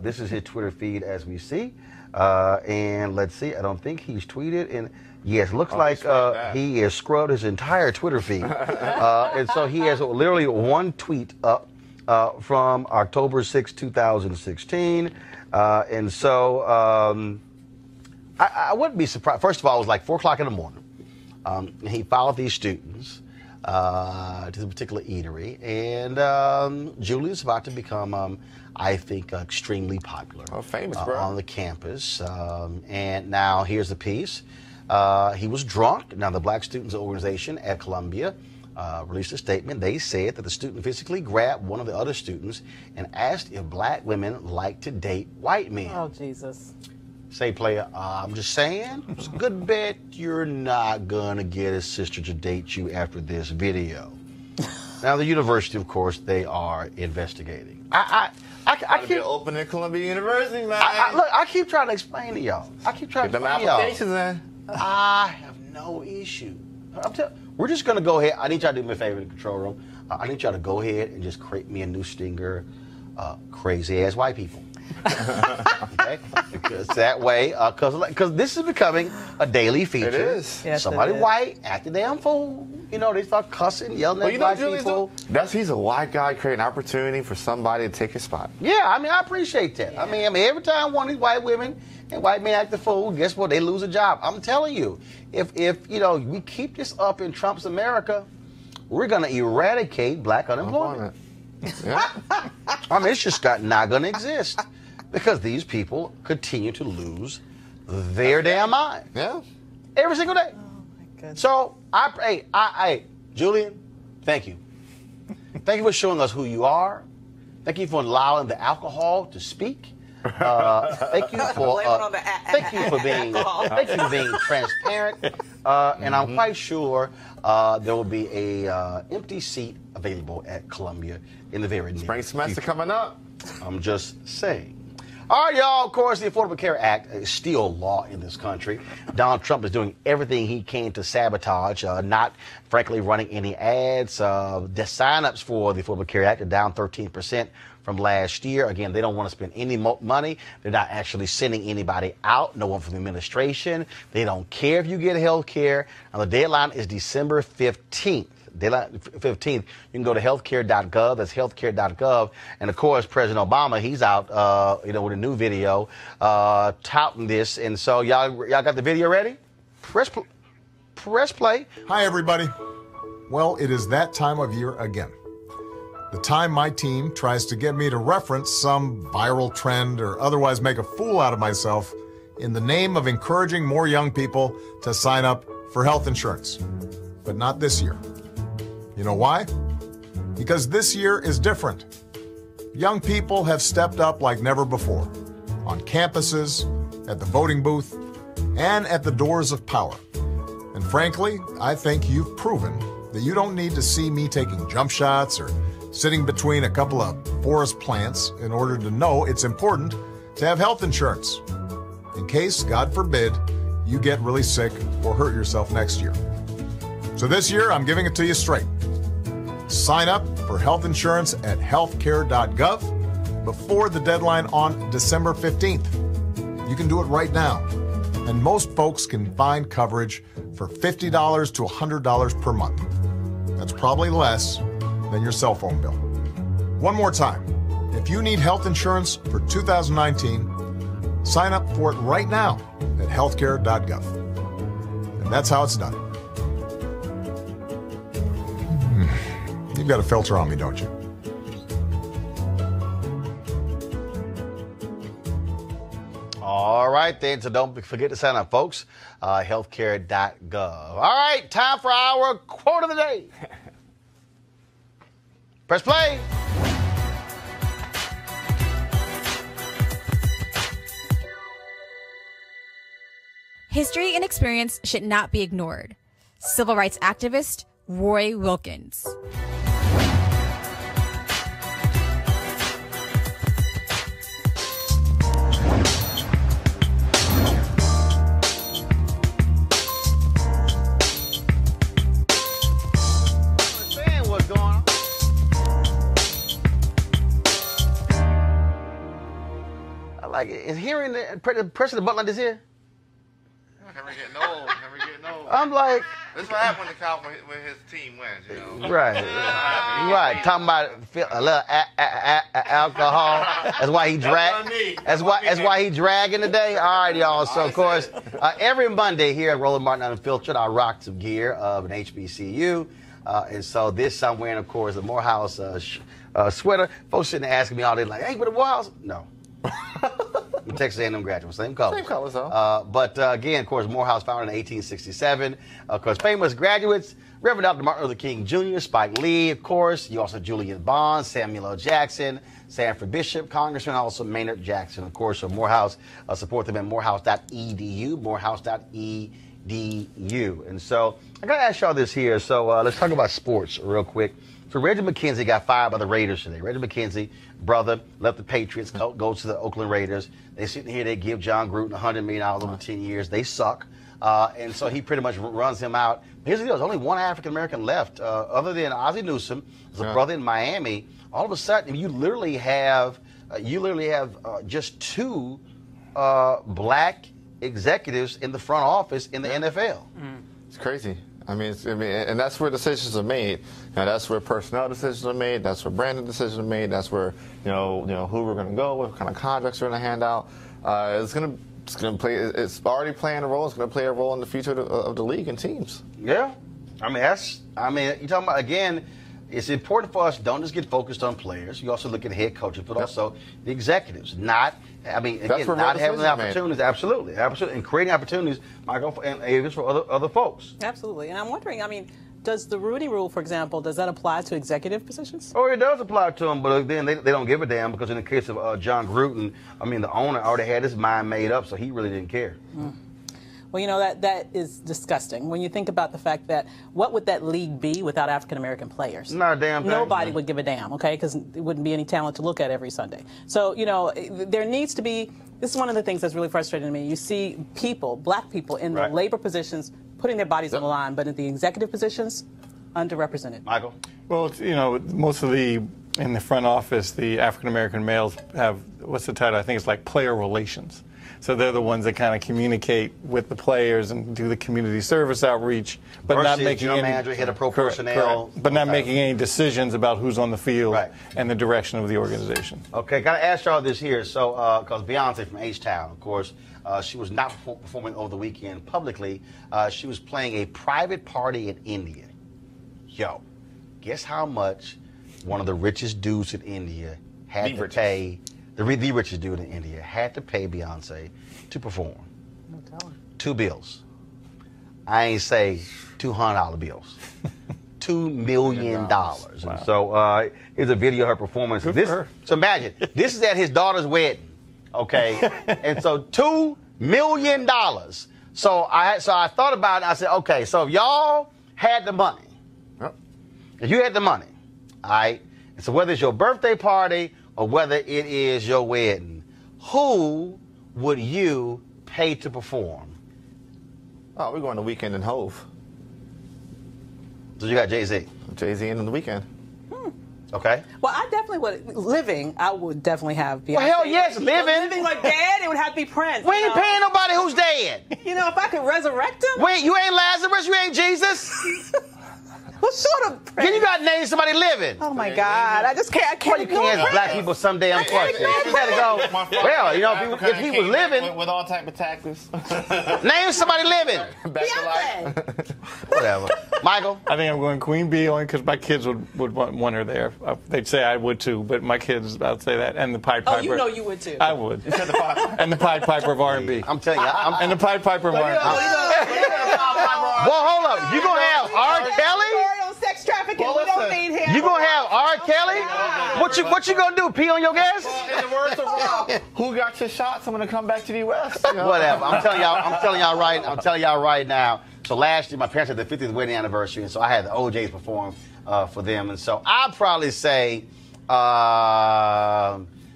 This is his Twitter feed as we see. And let's see, I don't think he's tweeted. And yes, looks like he has scrubbed his entire Twitter feed. And so he has literally one tweet up from October 6, 2016. And so I wouldn't be surprised. First of all, it was like 4 o'clock in the morning. He followed these students to the particular eatery. And Julia's about to become, I think, extremely popular. Oh, famous, bro. On the campus. And now here's the piece. He was drunk. Now, the Black Students Organization at Columbia released a statement. They said that the student physically grabbed one of the other students and asked if black women like to date white men. Oh, Jesus. Say, player, I'm just saying, it's a good bet you're not going to get a sister to date you after this video. Now, the university, of course, they are investigating. I keep open at Columbia University, man. Look, I keep trying to explain to y'all. I have no issue. We're just going to go ahead. I need y'all to do me a favor in the control room. I need y'all to go ahead and just create me a new stinger, crazy-ass white people. Okay? Because that way, because this is becoming a daily feature. It is. Yes, somebody it is. White, act a damn fool. You know, they start cussing, yelling at black people. He's a white guy creating opportunity for somebody to take his spot. Yeah, I mean, I appreciate that. Yeah. I mean, every time one of these white women and white men act a fool, guess what? They lose a job. I'm telling you, if you know, we keep this up in Trump's America, we're going to eradicate black unemployment. Yeah. I mean, it's just not going to exist because these people continue to lose their damn mind. Yeah. Every single day. Oh, my goodness. So, Julian, thank you. Thank you for showing us who you are. Thank you for allowing the alcohol to speak. Thank you for being transparent. And I'm quite sure there will be a empty seat available at Columbia in the very near Spring semester future. coming up. I'm just saying. All right, y'all. Of course, the Affordable Care Act is still law in this country. Donald Trump is doing everything he can to sabotage, not, frankly, running any ads. The sign-ups for the Affordable Care Act are down 13% from last year. Again, they don't want to spend any money. They're not actually sending anybody out, no one from the administration. They don't care if you get health care. Now, the deadline is December 15th. Deadline 15th. You can go to healthcare.gov. That's healthcare.gov. And, of course, President Obama, he's out, with a new video touting this. And so y'all got the video ready? Press play. Hi, everybody. Well, it is that time of year again. The time my team tries to get me to reference some viral trend or otherwise make a fool out of myself in the name of encouraging more young people to sign up for health insurance. But not this year. You know why? Because this year is different. Young people have stepped up like never before, on campuses, at the voting booth, and at the doors of power. And frankly, I think you've proven that you don't need to see me taking jump shots or sitting between a couple of forest plants in order to know it's important to have health insurance, in case, God forbid, you get really sick or hurt yourself next year. So this year, I'm giving it to you straight. Sign up for health insurance at healthcare.gov before the deadline on December 15th. You can do it right now. And most folks can find coverage for $50 to $100 per month. That's probably less than your cell phone bill. One more time. If you need health insurance for 2019, sign up for it right now at healthcare.gov. And that's how it's done. You've got a filter on me, don't you? All right, then. So don't forget to sign up, folks. Healthcare.gov. All right, time for our quote of the day. Press play. History and experience should not be ignored. Civil rights activist Roy Wilkins. What's going on? I like it. Is hearing the pressing the button like this here? Never getting old. Never getting old. I'm like, this is what happens when his team wins, you know. right. Right. Talking about a little alcohol. That's why he drag. That's why he dragging today. All right, y'all. So of course, every Monday here at Roland Martin Unfiltered, I rock some gear of an HBCU. And so this I'm wearing, of course, the Morehouse sweater. Folks sitting there asking me all day, like, hey, but the Morehouse? No. I'm Texas A&M graduate, same colors. Same colors, though. But again, of course, Morehouse founded in 1867. Of course, famous graduates, Reverend Dr. Martin Luther King Jr., Spike Lee, of course. You also Julian Bond, Samuel L. Jackson, Sanford Bishop, Congressman, also Maynard Jackson. Of course, so Morehouse, support them at morehouse.edu, morehouse.edu. And so I got to ask y'all this here. So let's talk about sports real quick. So Reggie McKenzie got fired by the Raiders today. Reggie McKenzie, brother, left the Patriots, goes to the Oakland Raiders. They sitting here, they give John Gruden $100 million over 10 years. They suck. And so he pretty much runs him out. Here's the deal. There's only one African-American left. Other than Ozzie Newsome, there's a brother in Miami. All of a sudden, you literally have just two black executives in the front office in the NFL. It's crazy. I mean, and that's where decisions are made. Now, that's where personnel decisions are made. That's where branding decisions are made. That's where who we're going to go, what kind of contracts we're going to hand out. It's going to play. It's already playing a role. It's going to play a role in the future of the league and teams. Yeah, you're talking about again. It's important for us don't just get focused on players. You also look at head coaches, but also the executives. Not having the opportunities. Absolutely, and creating opportunities, Michael, and for other folks. Absolutely, and I'm wondering. does the Rooney Rule, for example, does that apply to executive positions? Oh, it does apply to them, but then they don't give a damn because in the case of John Gruden, I mean, the owner already had his mind made up, so he really didn't care. Well, you know, that is disgusting. When you think about the fact that what would that league be without African-American players? Not a damn thing. Nobody would give a damn, okay, because there wouldn't be any talent to look at every Sunday. So, you know, there needs to be, this is one of the things that's really frustrating to me. You see people, black people in the labor positions putting their bodies on the line, but in the executive positions, underrepresented. Michael? Well, you know, most of in the front office, the African-American males have, what's the title? I think it's like player relations. So they're the ones that kind of communicate with the players and do the community service outreach, but not making any manager, head of pro personnel, but not making any decisions about who's on the field and the direction of the organization. Okay, got to ask y'all this here. So, because Beyonce from H-Town, of course, she was not performing over the weekend publicly. She was playing a private party in India. Yo, guess how much one of the richest dudes in India had to pay? The richest dude in India had to pay Beyonce to perform. Two bills. I ain't say $200 bills. $2 million. Wow. And so here's a video of her performance. So imagine, this is at his daughter's wedding, okay? And so $2 million. So I thought about it. I said, okay, so if y'all had the money, if you had the money, all right, and so whether it's your birthday party or whether it is your wedding, who would you pay to perform? Oh, we're going to Weekend in Hove. So you got Jay-Z. Jay-Z in the Weekend. Okay. Well, I definitely would. Living, I would definitely have Beyonce. Well, hell yes, living. Living like dead, it would have to be Prince. We ain't paying nobody who's dead. You know, if I could resurrect him. Wait, you ain't Lazarus, you ain't Jesus. What sort of Prince? Then you got to name somebody living. Oh my God, I just can't. I can't. Well, you can't ask black people some damn question. You gotta go. Well, you know, if he was living, with all type of tactics. Name somebody living. Back to life. Whatever. Michael? I think I'm going Queen Bee only because my kids would want her there. They'd say I would too, but my kids, I'd say that. And the Pied Piper. Oh, you know you would too. I would. And the Pied Piper of R&B. I'm telling you. And the Pied Piper of R&B. Well, hold up. You gonna have R. Kelly? Sex trafficking. We don't need him. You gonna have R. Kelly? What you gonna do? Pee on your gas? In the words of Rob, who got your shots? I'm gonna come back to the U.S. You know? Whatever. I'm telling y'all right now. So last year my parents had their 50th wedding anniversary, and so I had the OJs perform for them, and so I'd probably say,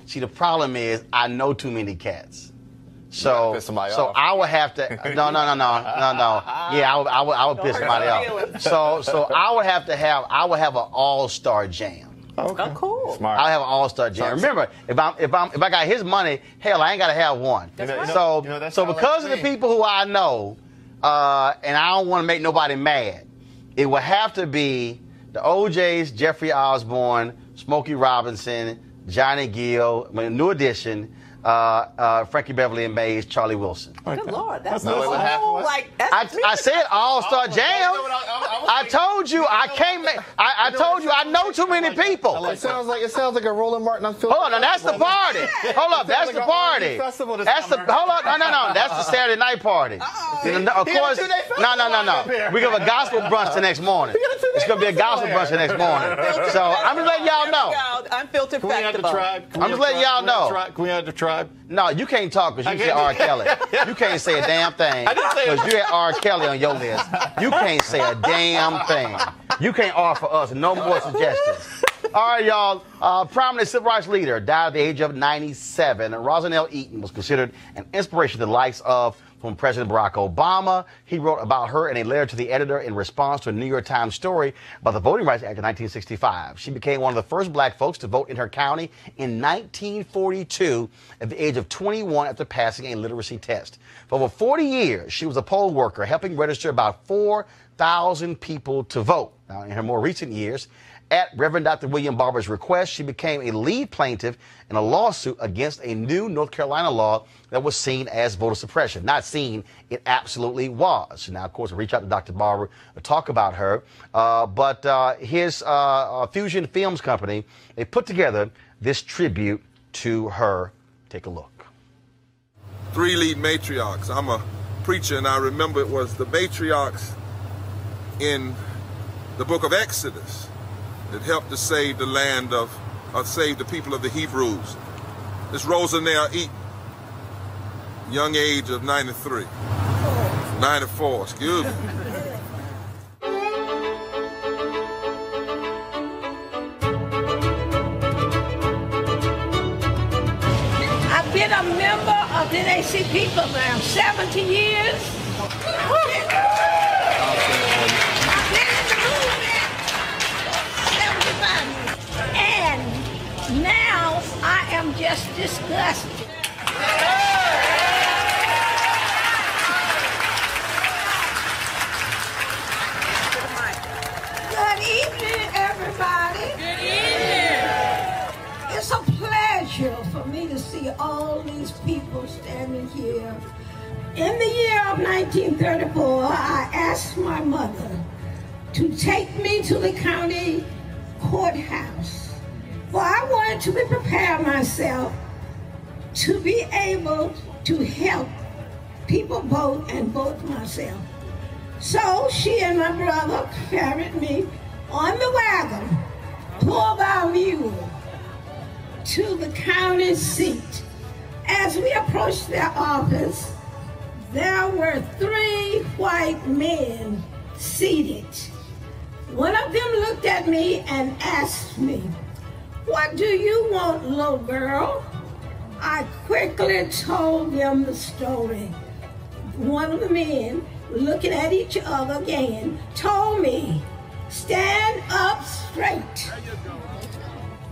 see, the problem is I know too many cats. So I would have to. No. Yeah, I would piss somebody off. So I would have an all-star jam. Okay. Oh, cool. Smart. I'll have an all-star jam. Remember, if I got his money, hell, I ain't gotta have one. So because of the people who I know, and I don't want to make nobody mad, it would have to be the OJs, Jeffrey Osborne, Smokey Robinson, Johnny Gill, New Edition. Frankie Beverly and Mays, Charlie Wilson. Good Lord, that's I said all-star jam. I told you I can't make. I told you I know too many people. It sounds like a Roland Martin unfiltered. Hold on, that's the party. Hold up, that's the party. Hold on, no, that's the Saturday night party. Of course, no. We have a gospel brunch the next morning. It's gonna be a gospel brunch the next morning. So I'm just letting y'all know. Unfiltered festival. I'm just letting y'all know. Can we have the tribe? No, you can't talk because you said R. Kelly. You can't say a damn thing because you had R. Kelly on your list. You can't say a damn thing. You can't offer us no more suggestions. All right, y'all. Prominent civil rights leader died at the age of 97. Rosanelle Eaton was considered an inspiration to the likes of from President Barack Obama. He wrote about her in a letter to the editor in response to a New York Times story about the Voting Rights Act of 1965. She became one of the first black folks to vote in her county in 1942 at the age of 21 after passing a literacy test. For over 40 years, she was a poll worker, helping register about 4,000 people to vote. Now, in her more recent years, at Reverend Dr. William Barber's request, she became a lead plaintiff in a lawsuit against a new North Carolina law that was seen as voter suppression. Not seen, it absolutely was. Now, of course, I reached out to Dr. Barber to talk about her, but his Fusion Films Company, they put together this tribute to her. Take a look. 3 lead matriarchs. I'm a preacher, and I remember it was the matriarchs in the book of Exodus that helped to save the land save the people of the Hebrews. This Rosanelle Eaton, young age of 94, excuse me. I've been a member of the NAACP for around 70 years. I've been in the movement for 75 years. And now I am just disgusted. Good evening, everybody. Good evening. It's a pleasure for me to see all these people standing here. In the year of 1934, I asked my mother to take me to the county courthouse. For I wanted to prepare myself to be able to help people vote and vote myself. So she and my brother carried me on the wagon, pulled our mule to the county seat. As we approached their office, there were 3 white men seated. One of them looked at me and asked me, "What do you want, little girl?" I quickly told them the story. One of the men, looking at each other again, told me, "Stand up straight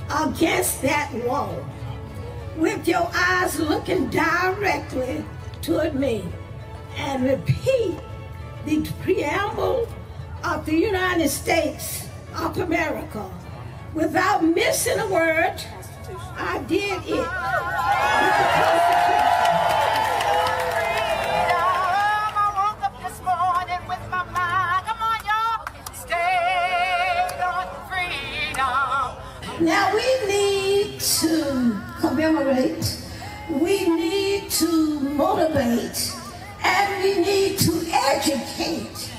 against that wall with your eyes looking directly toward me and repeat the preamble of the United States of America without missing a word." I did it. Now we need to commemorate, we need to motivate, and we need to educate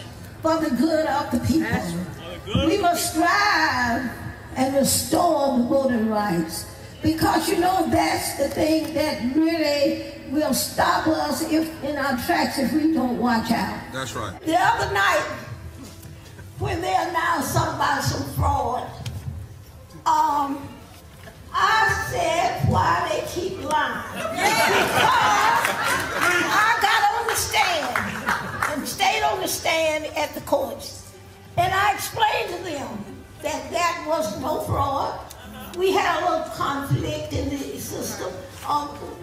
for the good of the people. We must strive and restore the voting rights, because you know that's the thing that really will stop us in our tracks if we don't watch out. That's right. The other night, when they announced something about some fraud, I said, why they keep lying? Because I got on the stand and stayed on the stand at the courts. And I explained to them that that was no fraud. We had a little conflict in the system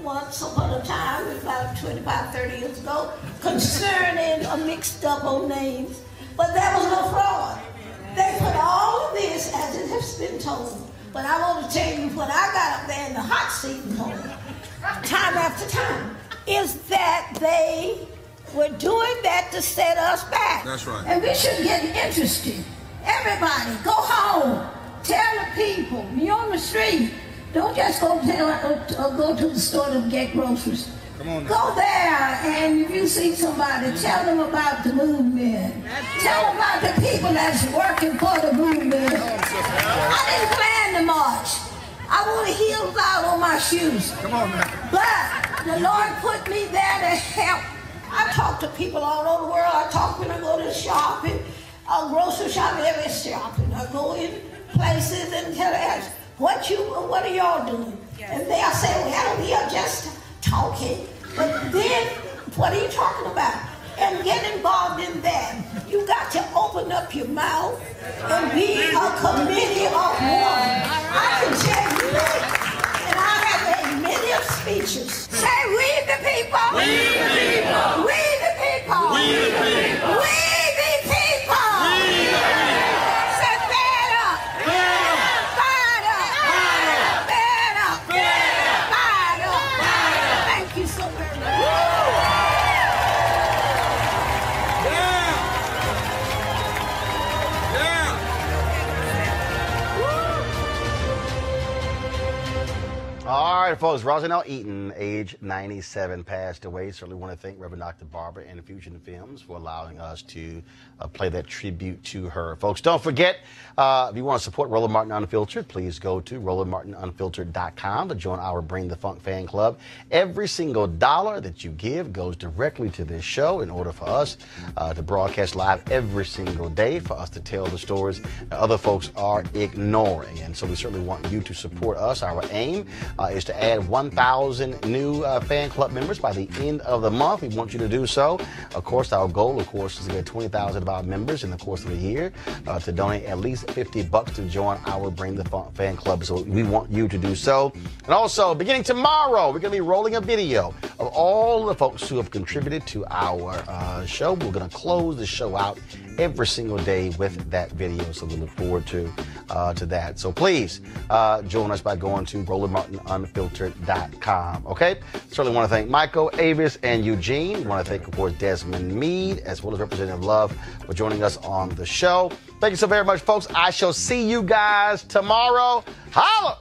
once upon a time, about 25, 30 years ago, concerning a mixed up on names. But there was no fraud. They put all of this, as it has been told. But I want to tell you what I got up there in the hot seat and told time after time, is that they were doing that to set us back. That's right. And we should get interested. Everybody, go home. Tell the people, you're on the street. Don't just go to the store to get groceries. Come on now. Go there, and if you see somebody, tell them about the movement. Tell them about the people that's working for the movement. I didn't plan to march. I wore heels out on my shoes. Come on now. But the Lord put me there to help. I talk to people all over the world. I talk when I go to shopping, grocery shopping, every shopping. I go in places and tell them, what are y'all doing? And they'll say, well, we are just talking. But then, what are you talking about? And get involved in that. You got to open up your mouth and be a committee of one. I can tell you that. And I have made many of speeches. Say, we the people. We the people. We the people. We the people. We the people. We the people. Say, bad up. Bad up. Bad up. Bad up. Bad up. Bad up. Thank you so very much. right, folks. Rosanelle Eaton, age 97, passed away. Certainly want to thank Reverend Dr. Barbara and Fusion Films for allowing us to play that tribute to her. Folks, don't forget, if you want to support Roland Martin Unfiltered, please go to RolandMartinUnfiltered.com to join our Bring the Funk fan club. Every single dollar that you give goes directly to this show in order for us to broadcast live every single day, for us to tell the stories that other folks are ignoring. And so we certainly want you to support us. Our aim is to add 1,000 new fan club members by the end of the month. We want you to do so. Of course, our goal, of course, is to get 20,000 of our members in the course of the year to donate at least $50 to join our Bring the Funk fan club. So we want you to do so. And also, beginning tomorrow, we're going to be rolling a video of all the folks who have contributed to our show. We're going to close the show out every single day with that video. So we look forward to that. So please join us by going to RolandMartinUnfiltered.com. Okay? Certainly want to thank Michael, Avis, and Eugene. Want to thank, of course, Desmond Meade, as well as Representative Love, for joining us on the show. Thank you so very much, folks. I shall see you guys tomorrow. Holla!